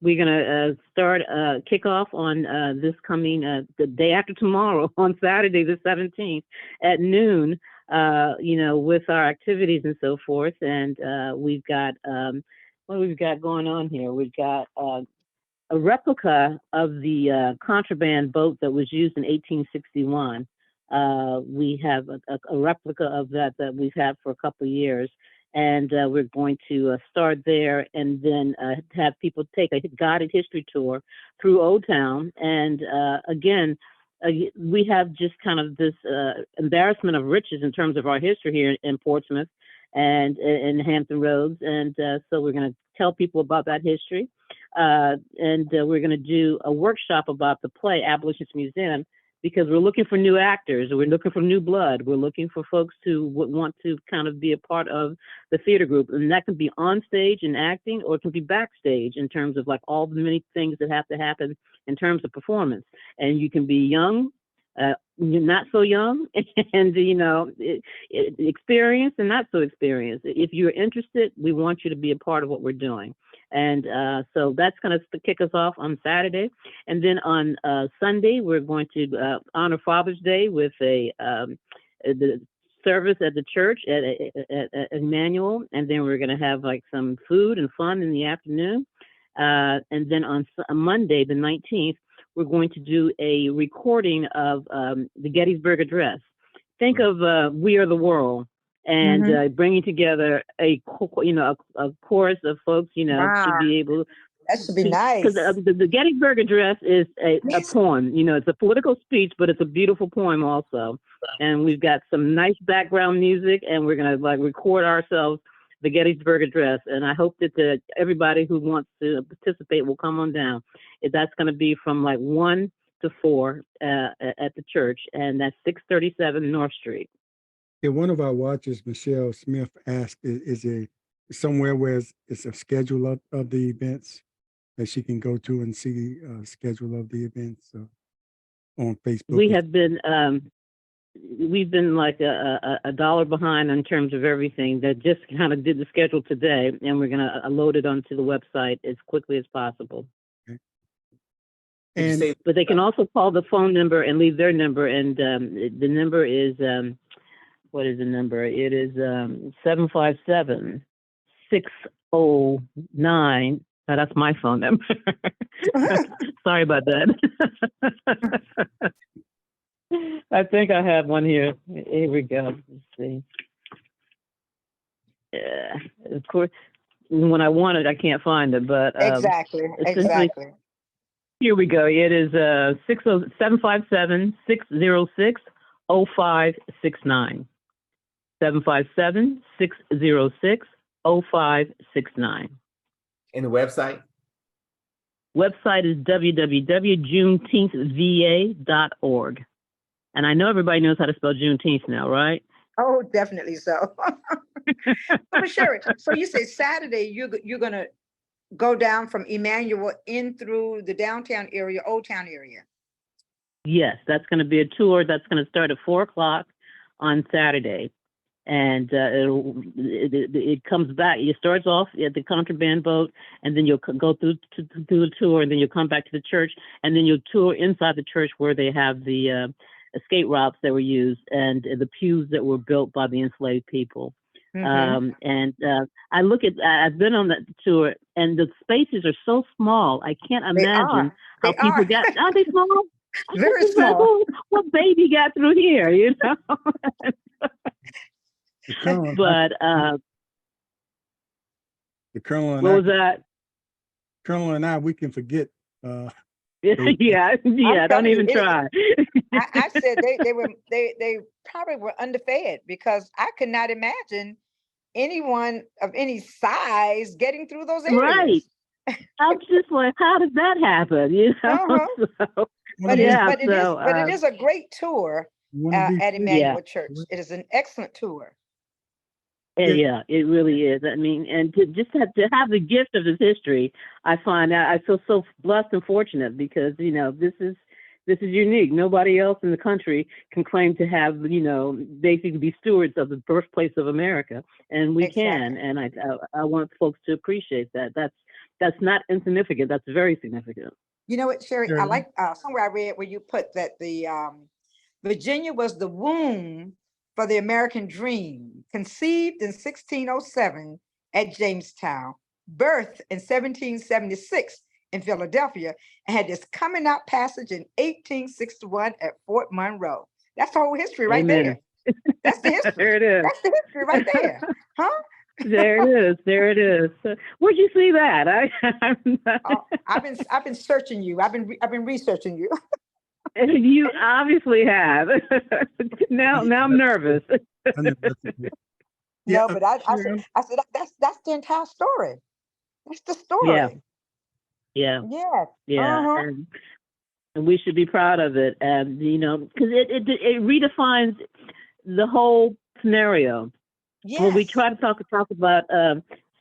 we're going to start kick off on this coming, the day after tomorrow, on Saturday, the 17th at noon, with our activities and so forth. And we've got, what we've got going on here? We've got a replica of the contraband boat that was used in 1861. We have a replica of that we've had for a couple of years. And we're going to start there and then have people take a guided history tour through Old Town. And again, we have just kind of this embarrassment of riches in terms of our history here in Portsmouth and in Hampton Roads. And so we're going to tell people about that history. And we're going to do a workshop about the play Abolitionist Museum, because we're looking for new actors. We're looking for new blood. We're looking for folks who would want to kind of be a part of the theater group. And that can be on stage and acting, or it can be backstage in terms of like all the many things that have to happen in terms of performance. And you can be young, not so young, and experienced and not so experienced. If you're interested, we want you to be a part of what we're doing. And so that's going to kick us off on Saturday. And then on Sunday, we're going to honor Father's Day with the service at the church at Emmanuel. And then we're going to have like some food and fun in the afternoon. And then on Monday, the 19th, we're going to do a recording of the Gettysburg Address. Think of We Are the World. And bringing together a chorus of folks, to be able. That should be nice. Because the Gettysburg Address is a poem. It's a political speech, but it's a beautiful poem also. And we've got some nice background music, and we're gonna record ourselves the Gettysburg Address. And I hope that everybody who wants to participate will come on down. That's going to be from 1 to 4 at the church, and that's 637 North Street. Yeah, one of our watchers, Michelle Smith, asked, is there somewhere where it's a schedule of the events that she can go to and see a schedule of the events on Facebook? We've been like a dollar behind in terms of everything. That just kind of did the schedule today, and we're going to load it onto the website as quickly as possible. Okay. But they can also call the phone number and leave their number, and the number is what is the number? It is 757-609. That's my phone number. Sorry about that. I think I have one here. Here we go. Let's see. Yeah, of course, when I want it, I can't find it, but exactly. Here we go. It is 757-606-0569. 757-606-0569. And the website? Website is www.juneteenthva.org. And I know everybody knows how to spell Juneteenth now, right? Oh, definitely so. But Sheri, so you say Saturday you're going to go down from Emmanuel in through the downtown area, Old Town area. Yes, that's going to be a tour that's going to start at 4:00 on Saturday. And it comes back. It starts off at the contraband boat, and then you'll go through the tour, and then you'll come back to the church, and then you'll tour inside the church where they have the escape routes that were used and the pews that were built by the enslaved people. Mhm. I've been on that tour, and the spaces are so small. I can't They imagine are. how They people are got. Are they small? very It's like, small. what baby got through here? You know. The Colonel and I, But the Colonel and what I, was that? Colonel and I, we can forget those. Yeah, I'm yeah. Don't telling you, even try. I said they probably were underfed because I could not imagine anyone of any size getting through those Right. areas. I'm just like, how did that happen? You know. Uh-huh. So, Want to be, yeah. So But it is a great tour want to be at free. yeah. Emmanuel Church. It is an excellent tour. Yeah. Yeah, it really is. I mean, and to have the gift of his history, I find out I feel so blessed and fortunate because this is unique. Nobody else in the country can claim to have basically be stewards of the birthplace of America, and we can. Exactly. And I want folks to appreciate that. That's not insignificant. That's very significant. You know what, Sherry? I Sure. like somewhere I read where you put that the Virginia was the womb for the American dream, conceived in 1607 at Jamestown, birthed in 1776 in Philadelphia, and had this coming out passage in 1861 at Fort Monroe. That's the whole history right Amen. there. That's the history. There it is. That's the history right there. Huh? There it is. There it is. Where'd you see that? Oh, I've been searching you. I've been researching you. You obviously have. Now I'm nervous. Yeah, No, but I sure. said that's the entire story. That's the Yeah, story. yeah, Yeah. yeah, Uh-huh. and we should be proud of it. And because it redefines the whole scenario. When we Yes. try to talk about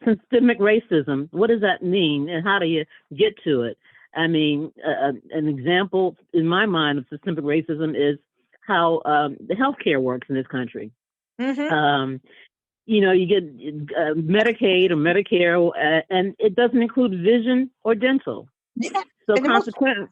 systemic racism, what does that mean, and how do you get to it? I mean, an example in my mind of systemic racism is how the healthcare works in this country. Mm-hmm. You get Medicaid or Medicare, and it doesn't include vision or dental. Yeah. So And the most consequently,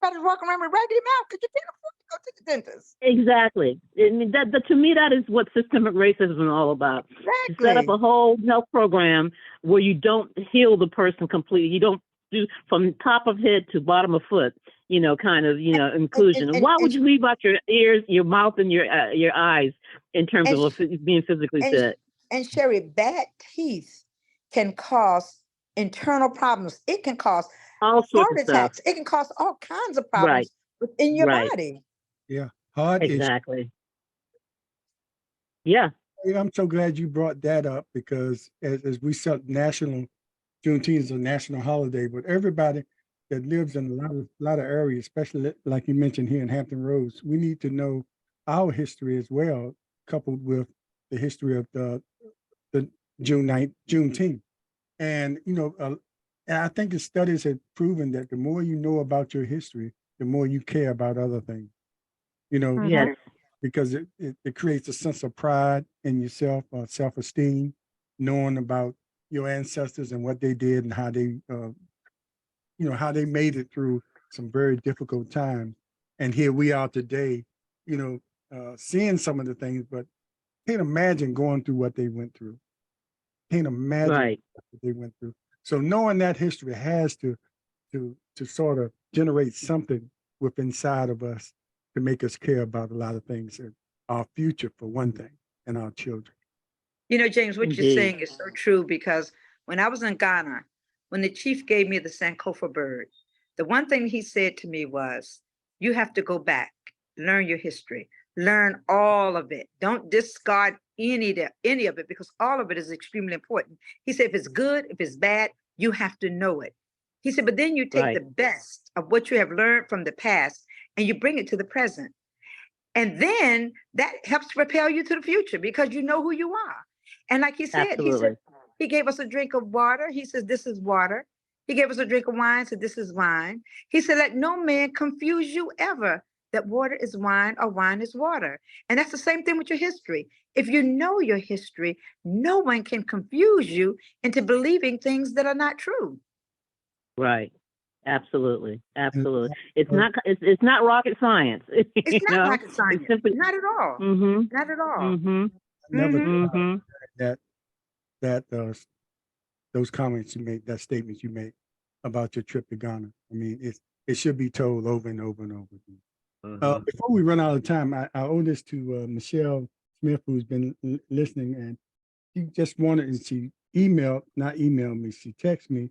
everybody's walking around with raggedy mouth because you can't afford to go to the dentist. exactly. I mean, to me, that is what systemic racism is all about. To set up Exactly. a whole health program where you don't heal the person completely. You don't do from top of head to bottom of foot, kind of, And inclusion. And why would you leave out your ears, your mouth, and your eyes in terms and of being physically and fit? and Sherry, bad teeth can cause internal problems. It can cause All sorts heart of stuff. attacks. It can cause all kinds of Right, problems within your right, body. Yeah. Hard issue. exactly. Yeah, Yeah, I'm so glad you brought that up because as we set national Juneteenth is a national holiday, but everybody that lives in a lot of areas, especially like you mentioned here in Hampton Roads, we need to know our history as well, coupled with the history of the Juneteenth. And and I think the studies have proven that the more you know about your history, the more you care about other things. You know, Mm-hmm. yes, because it creates a sense of pride in yourself, self-esteem, knowing about your ancestors and what they did and how they how they made it through some very difficult times. And here we are today, seeing some of the things, but can't imagine going through what they went through. Can't imagine right. what they went through. So knowing that history has to sort of generate something within inside of us to make us care about a lot of things, and our future for one thing, and our children. James, what you're Indeed. saying is so true because when I was in Ghana, when the chief gave me the Sankofa bird, the one thing he said to me was, you have to go back, learn your history, learn all of it. Don't discard any of it because all of it is extremely important. He said, if it's good, if it's bad, you have to know it. He said, but then you take Right. the best of what you have learned from the past and you bring it to the present. And then that helps propel you to the future because you know who you are. And like he said, Absolutely. he gave us a drink of water. He says, this is water. He gave us a drink of wine, said, this is wine. He said, let no man confuse you ever that water is wine or wine is water. And that's the same thing with your history. If you know your history, no one can confuse you into believing things that are not true. Right. Absolutely. And, Absolutely. It's uh, not rocket science. It's not rocket It's science, simply not at all. mm-hmm. Not at all. Mm-hmm. never Mhm. Mhm. that those comments you make, that statements you make about your trip to Ghana. I mean, it should be told over and over and over again. Mhm. Before we run out of time, I owe this to Michelle Smith, who's been listening, and she just wanted, and she not emailed me, she texted me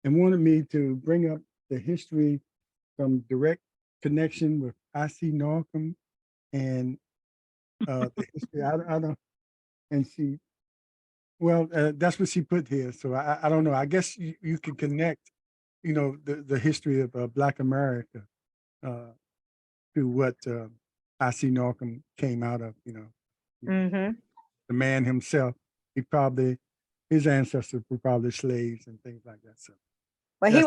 and wanted me to bring up the history, some direct connection with I.C. Norcom and the history. I don't, and she, well, that's what she put here. So I don't know. I guess you can connect, the history of Black America uh, to what I.C. Norcom came out of. Mhm. The man himself, his ancestors were probably slaves and things like that. So Well, that's he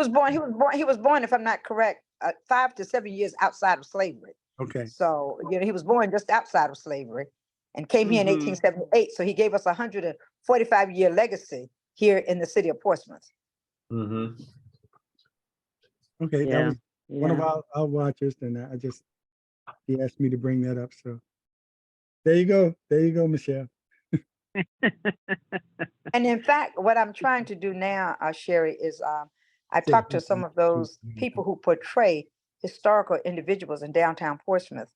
was born, if I'm not correct, 5 to 7 years outside of slavery. okay. So, he was born just outside of slavery and came here in Mhm. 1878. So he gave us a 145-year legacy here in the city of Portsmouth. Mhm. Okay, that Yeah. was one of Yeah. our watchers, and he asked me to bring that up. So there you go. There you go, Michelle. And in fact, what I'm trying to do now, Sheri, is I Say talked to some of those people who portray historical individuals in downtown Portsmouth.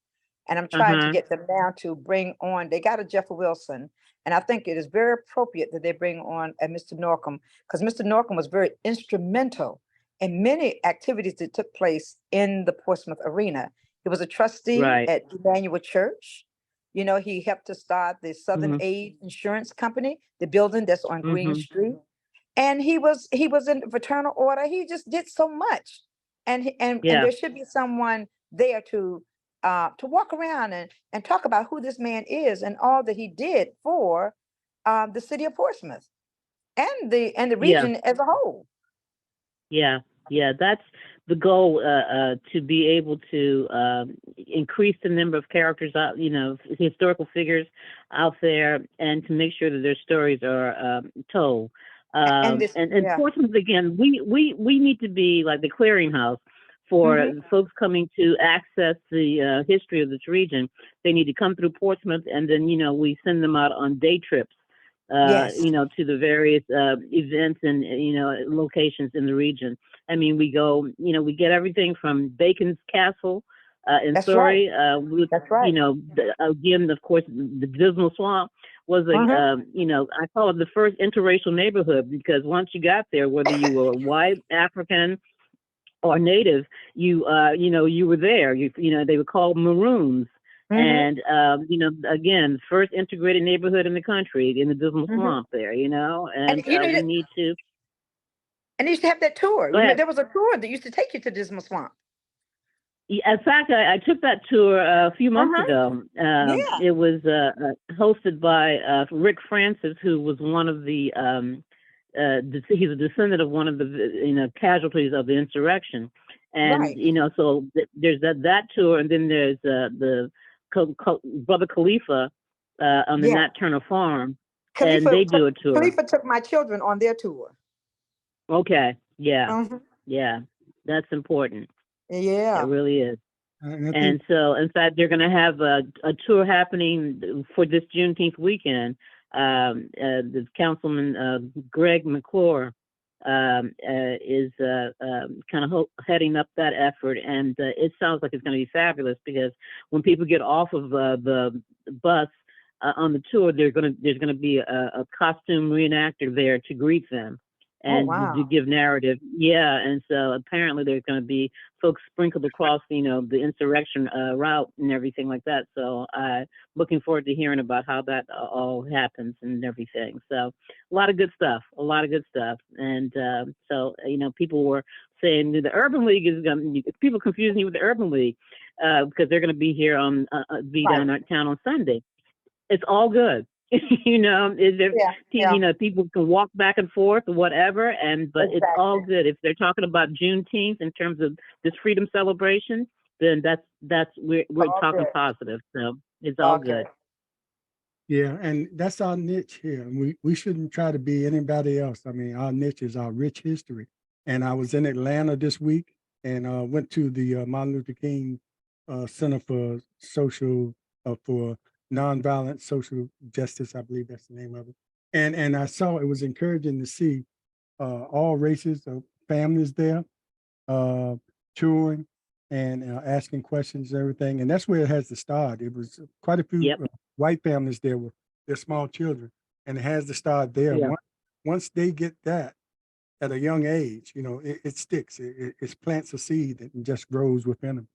And I'm trying to Uh-huh. get them now to bring on, they got a Jeff Wilson. And I think it is very appropriate that they bring on a Mr. Norcom, because Mr. Norcom was very instrumental in many activities that took place in the Portsmouth arena. He was a trustee Right. at Emmanuel Church. He helped to start the Southern Mhm. Aid Insurance Company, the building that's on Green Mhm. Street. And he was in the fraternal order. He just did so much. And Yeah. there should be someone there to walk around and talk about who this man is and all that he did for the city of Portsmouth and the Yeah. region as a whole. Yeah. Yeah. That's the goal, to be able to increase the number of characters out, historical figures out there, and to make sure that their stories are told. And this, And yeah. Portsmouth, again, we need to be like the clearinghouse for Mhm. folks coming to access the history of this region. They need to come through Portsmouth, and then we send them out on day trips, Yes. to the various events and locations in the region. I mean, we go, we get everything from Bacon's Castle in That's right. Surrey. That's right. Again, of course, the Dismal Swamp was Mhm. I call it the first interracial neighborhood, because once you got there, whether you were white, African, or native, you were there. They were called maroons. Mhm. And again, first integrated neighborhood in the country in the Dismal Mhm. Swamp there, And and you know we that, need to and they used to have that tour. go ahead. There was a tour that used to take you to Dismal Swamp. In fact, I took that tour a few months Uh-huh. ago. Yeah. It was hosted by Rick Francis, who was one of the he's a descendant of one of the casualties of the insurrection, and Right. so there's that tour, and then there's the Brother Khalifa on the Yeah. Nat Turner farm, and Khalifa they took, do a tour. Khalifa took my children on their tour. Okay, yeah, Mhm. yeah, that's important. It Yeah. really is. And I think And so, in fact, they're going to have a tour happening for this Juneteenth weekend. The Councilman Greg McClure is kind of heading up that effort, and it sounds like it's going to be fabulous, because when people get off of the bus on the tour, there's going to be a costume reenactor there to greet them Oh, and to wow. give narrative. Yeah, and so apparently there's going to be folks sprinkled across, the insurrection route and everything like that. So I'm looking forward to hearing about how that all happens and everything. So a lot of good stuff, And so, people were saying the Urban League is going to, people confuse me with the Urban League because they're going to be here be Right. downtown on Sunday. It's all good. Yeah. People can walk back and forth or whatever, but it's all Exactly. good. If they're talking about Juneteenth in terms of this freedom celebration, then we're All talking good. positive. So it's all All good. good. yeah, and that's our niche here. And we shouldn't try to be anybody else. I mean, our niche is our rich history. And I was in Atlanta this week and went to the Martin Luther King Center for Social for nonviolent social justice, I believe that's the name of it. And I saw it was encouraging to see all races of families there, uh, touring and asking questions and everything. And that's where it has to start. It was quite a few Yep. white families there with their small children, and it has to start there. Yeah. Once they get that at a young age, it sticks. It plants a seed and just grows within them.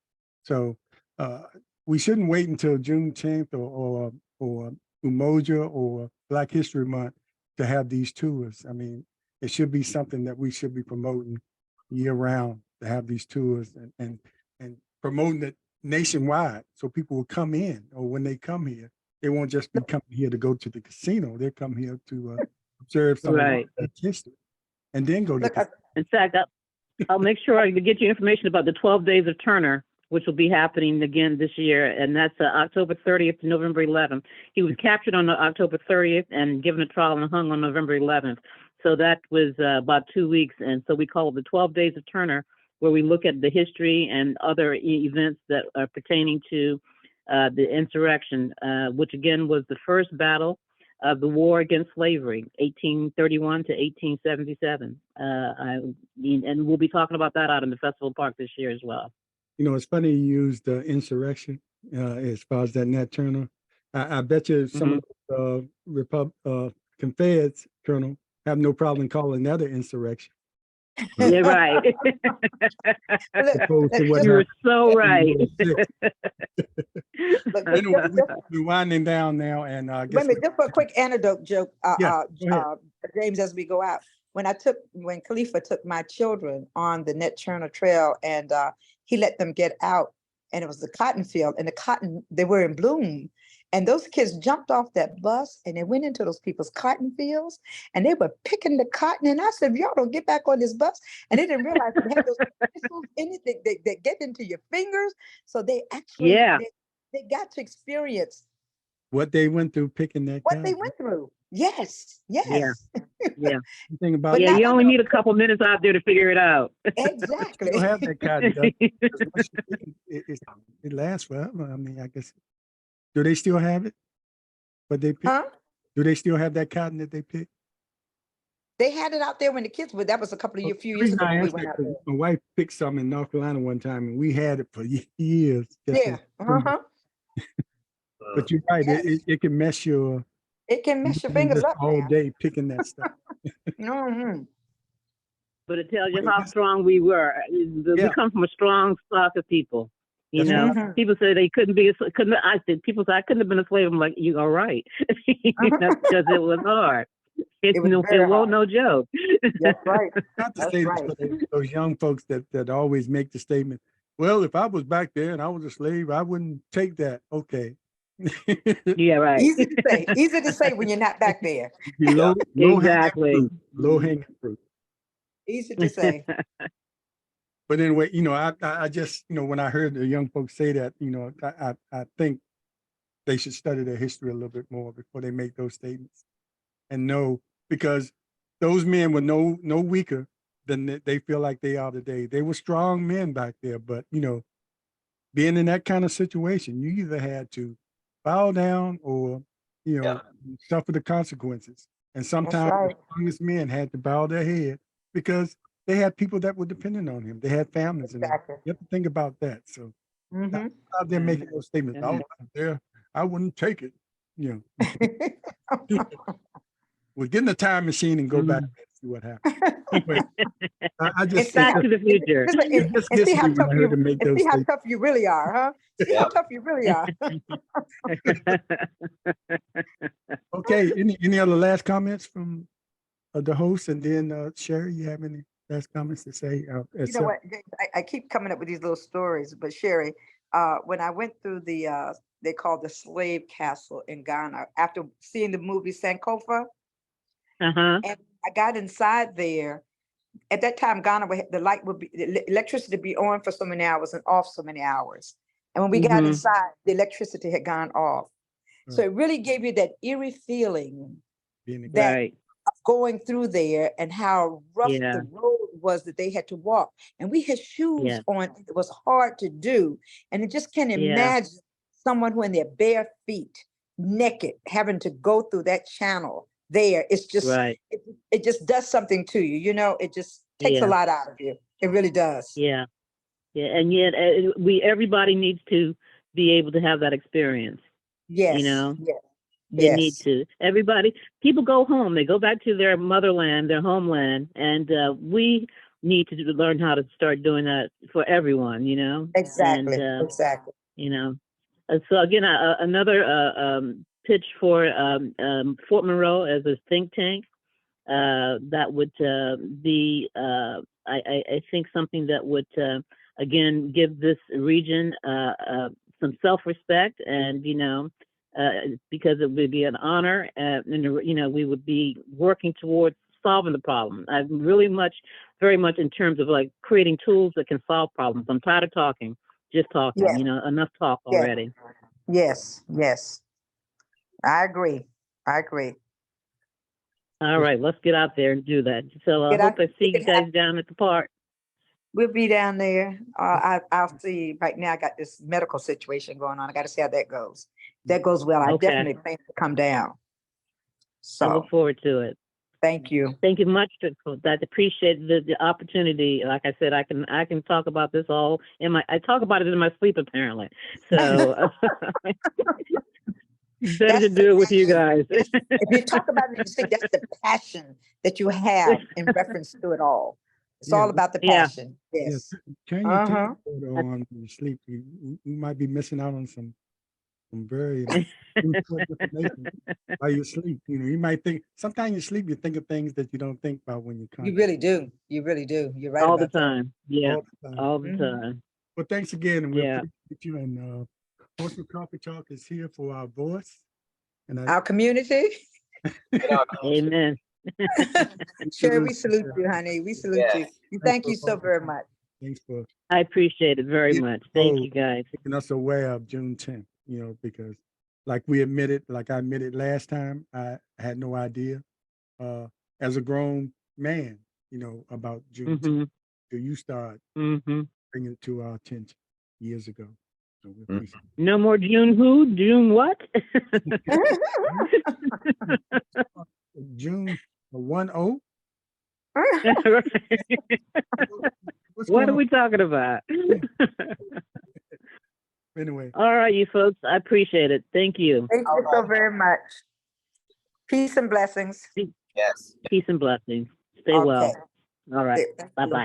So we shouldn't wait until Juneteenth or Umoja or Black History Month to have these tours. I mean, it should be something that we should be promoting year round, to have these tours and promoting it nationwide, so people will come in, or when they come here, they won't just be coming here to go to the casino. They come here to observe some Right. of the history and then go to Look, the In fact, I'll make sure I get you information about the 12 Days of Turner, which will be happening again this year, and that's October 30th to November 11th. He was captured on October 30th and given a trial and hung on November 11th. So that was about 2 weeks, and so we call it the 12 Days of Turner, where we look at the history and other events that are pertaining to the insurrection, which again was the first battle of the war against slavery, 1831 to 1877. And we'll be talking about that out in the Festival Park this year as well. It's funny you used insurrection as far as that Nat Turner. I bet you some of the Confederates, Colonel, have no problem calling that an insurrection. Yeah, right. Opposed to what You were happened so in right. 1806. Anyway, we're winding down now, and I Wait guess a minute, just for a quick anecdote joke, Yeah, go ahead. James, as we go out. When Khalifa took my children on the Net Turner Trail, and he let them get out, and it was the cotton field, and the cotton, they were in bloom. And those kids jumped off that bus and they went into those people's cotton fields and they were picking the cotton. And I said, if y'all don't get back on this bus. And they didn't realize it had those crystals in it that get into your fingers. So they actually, Yeah. they got to experience What they went through picking that what cotton. they went through. Yes, yes. Yeah. The thing about But Yeah, not you only under- need a couple minutes out there to figure it out. Exactly. You'll have that cotton. Doug, 'cause once you pick it, it lasts forever. I mean, I guess. Do they still have it? But they pick? Huh? Do they still have that cotton that they picked? They had it out there when the kids were, that was a couple of years, few The years reason ago I when we asked went that, out 'cause there. my wife picked some in North Carolina one time, and we had it for years. just Yeah. as- Uh-huh. But you're right. Yes. It can mess your It can mess your you fingers just up all now. day picking that stuff. Mhm. But it tells you Well, how this- strong we were. We Yeah. come from a strong stock of people. You That's know, right. Mhm. people say they couldn't be. I said, people say I couldn't have been a slave. I'm like, you are right, because it was hard. It was very was hard. no joke. That's right. Not to That's say this, right. but those young folks that always make the statement, well, if I was back there and I was a slave, I wouldn't take that. Okay. Yeah, right. Easy to say when you're not back there. low Exactly. hanging fruit. Low hanging fruit. Easy to say. But anyway, I just, when I heard the young folks say that, I think they should study their history a little bit more before they make those statements, and know, because those men were no weaker than they feel like they are today. They were strong men back there, but being in that kind of situation, you either had to bow down or suffer the consequences. And sometimes right. the strongest men had to bow their head because they had people that were dependent on him. They had families, and Exactly. you have to think about that. So Mhm. out there making those statements, Yeah. I was out there, I wouldn't take it. We'll get in the time machine and go back and see what happened. Anyway, I just Back to the future. Listen, it just and gets see how me when tough I heard him make those see how statements. tough you really are, huh? See how Yeah. tough you really are. Okay, any other last comments from the host, and then Sheri, you have any last comments to say? You know what, James, I keep coming up with these little stories, but Sheri, when I went through they call the slave castle in Ghana, after seeing the movie Sankofa, Uh-huh. and I got inside there. At that time, Ghana, the electricity would be on for so many hours and off so many hours. And when we got Mhm. inside, the electricity had gone off. So Right. it really gave you that eerie feeling Being a- that Right. going through there and how rough Yeah. the road was that they had to walk. And we had shoes Yeah. on. It was hard to do. And I just can't Yeah. imagine someone who in their bare feet naked, having to go through that channel there. It's just, Right. it just does something to you. You know, it just takes a Yeah. lot out of you. It really does. Yeah. Yeah. And yet everybody needs to be able to have that experience. Yes. You know, Yes. they Yes. need to. People go home, they go back to their motherland, their homeland, and we need to learn how to start doing that for everyone, you know? Exactly. And, Exactly. you know, so again, another pitch for Fort Monroe as a think tank. That would be, I think, something that would, again, give this region some self-respect, and, you know, because it would be an honor, and, you know, we would be working towards solving the problem. I'm very much in terms of like creating tools that can solve problems. I'm tired of talking, just talking, Yes. you know, enough talk Yes. already. Yes. Yes. I agree. I agree. All right, let's get out there and do that. So I Get out, hope I see make you it happen. guys down at the park. We'll be down there. I'll see. Right now, I got this medical situation going on. I got to see how that goes. If that goes well, I Okay. definitely plan to come down. I look So forward to it. thank you. Thank you much for that. Appreciate the opportunity. Like I said, I can talk about this all I talk about it in my sleep apparently. So better That's to the do it with you passion. guys. If you talk about it, you see, that's the passion that you have in reference to it all. It's Yeah. all about the Yeah. passion. Yes. Turn your Uh-huh. TV on when you sleep. You might be missing out on some very important information while you sleep. You know, you might think sometimes you sleep, you think of things that you don't think about when you You concentrate really do. You really do. You're right All the about that. time. Yeah. all the time. All the Mhm. time. Well, thanks again, and we Yeah. appreciate you. And Horseman Coffee Talk is here for our voice. And Our community. Amen. Sure, we salute you, honey. We salute you. And thank you so very much. Thanks for I appreciate it very much. Thank you guys. making us aware of Juneteenth. You know, because like I admitted last time, I had no idea as a grown man, you know, about Juneteenth. Mm-hmm. So you start Mm-hmm. bringing it to our attention years ago. So we appreciate it. No more June who? June what? June 1-0. What's What going are on? we talking about? Anyway, All right, you folks. I appreciate it. Thank you. Thank you so very much. Peace and blessings. Yes. Peace and blessings. Stay Okay. well. All right. Thank you. Bye-bye.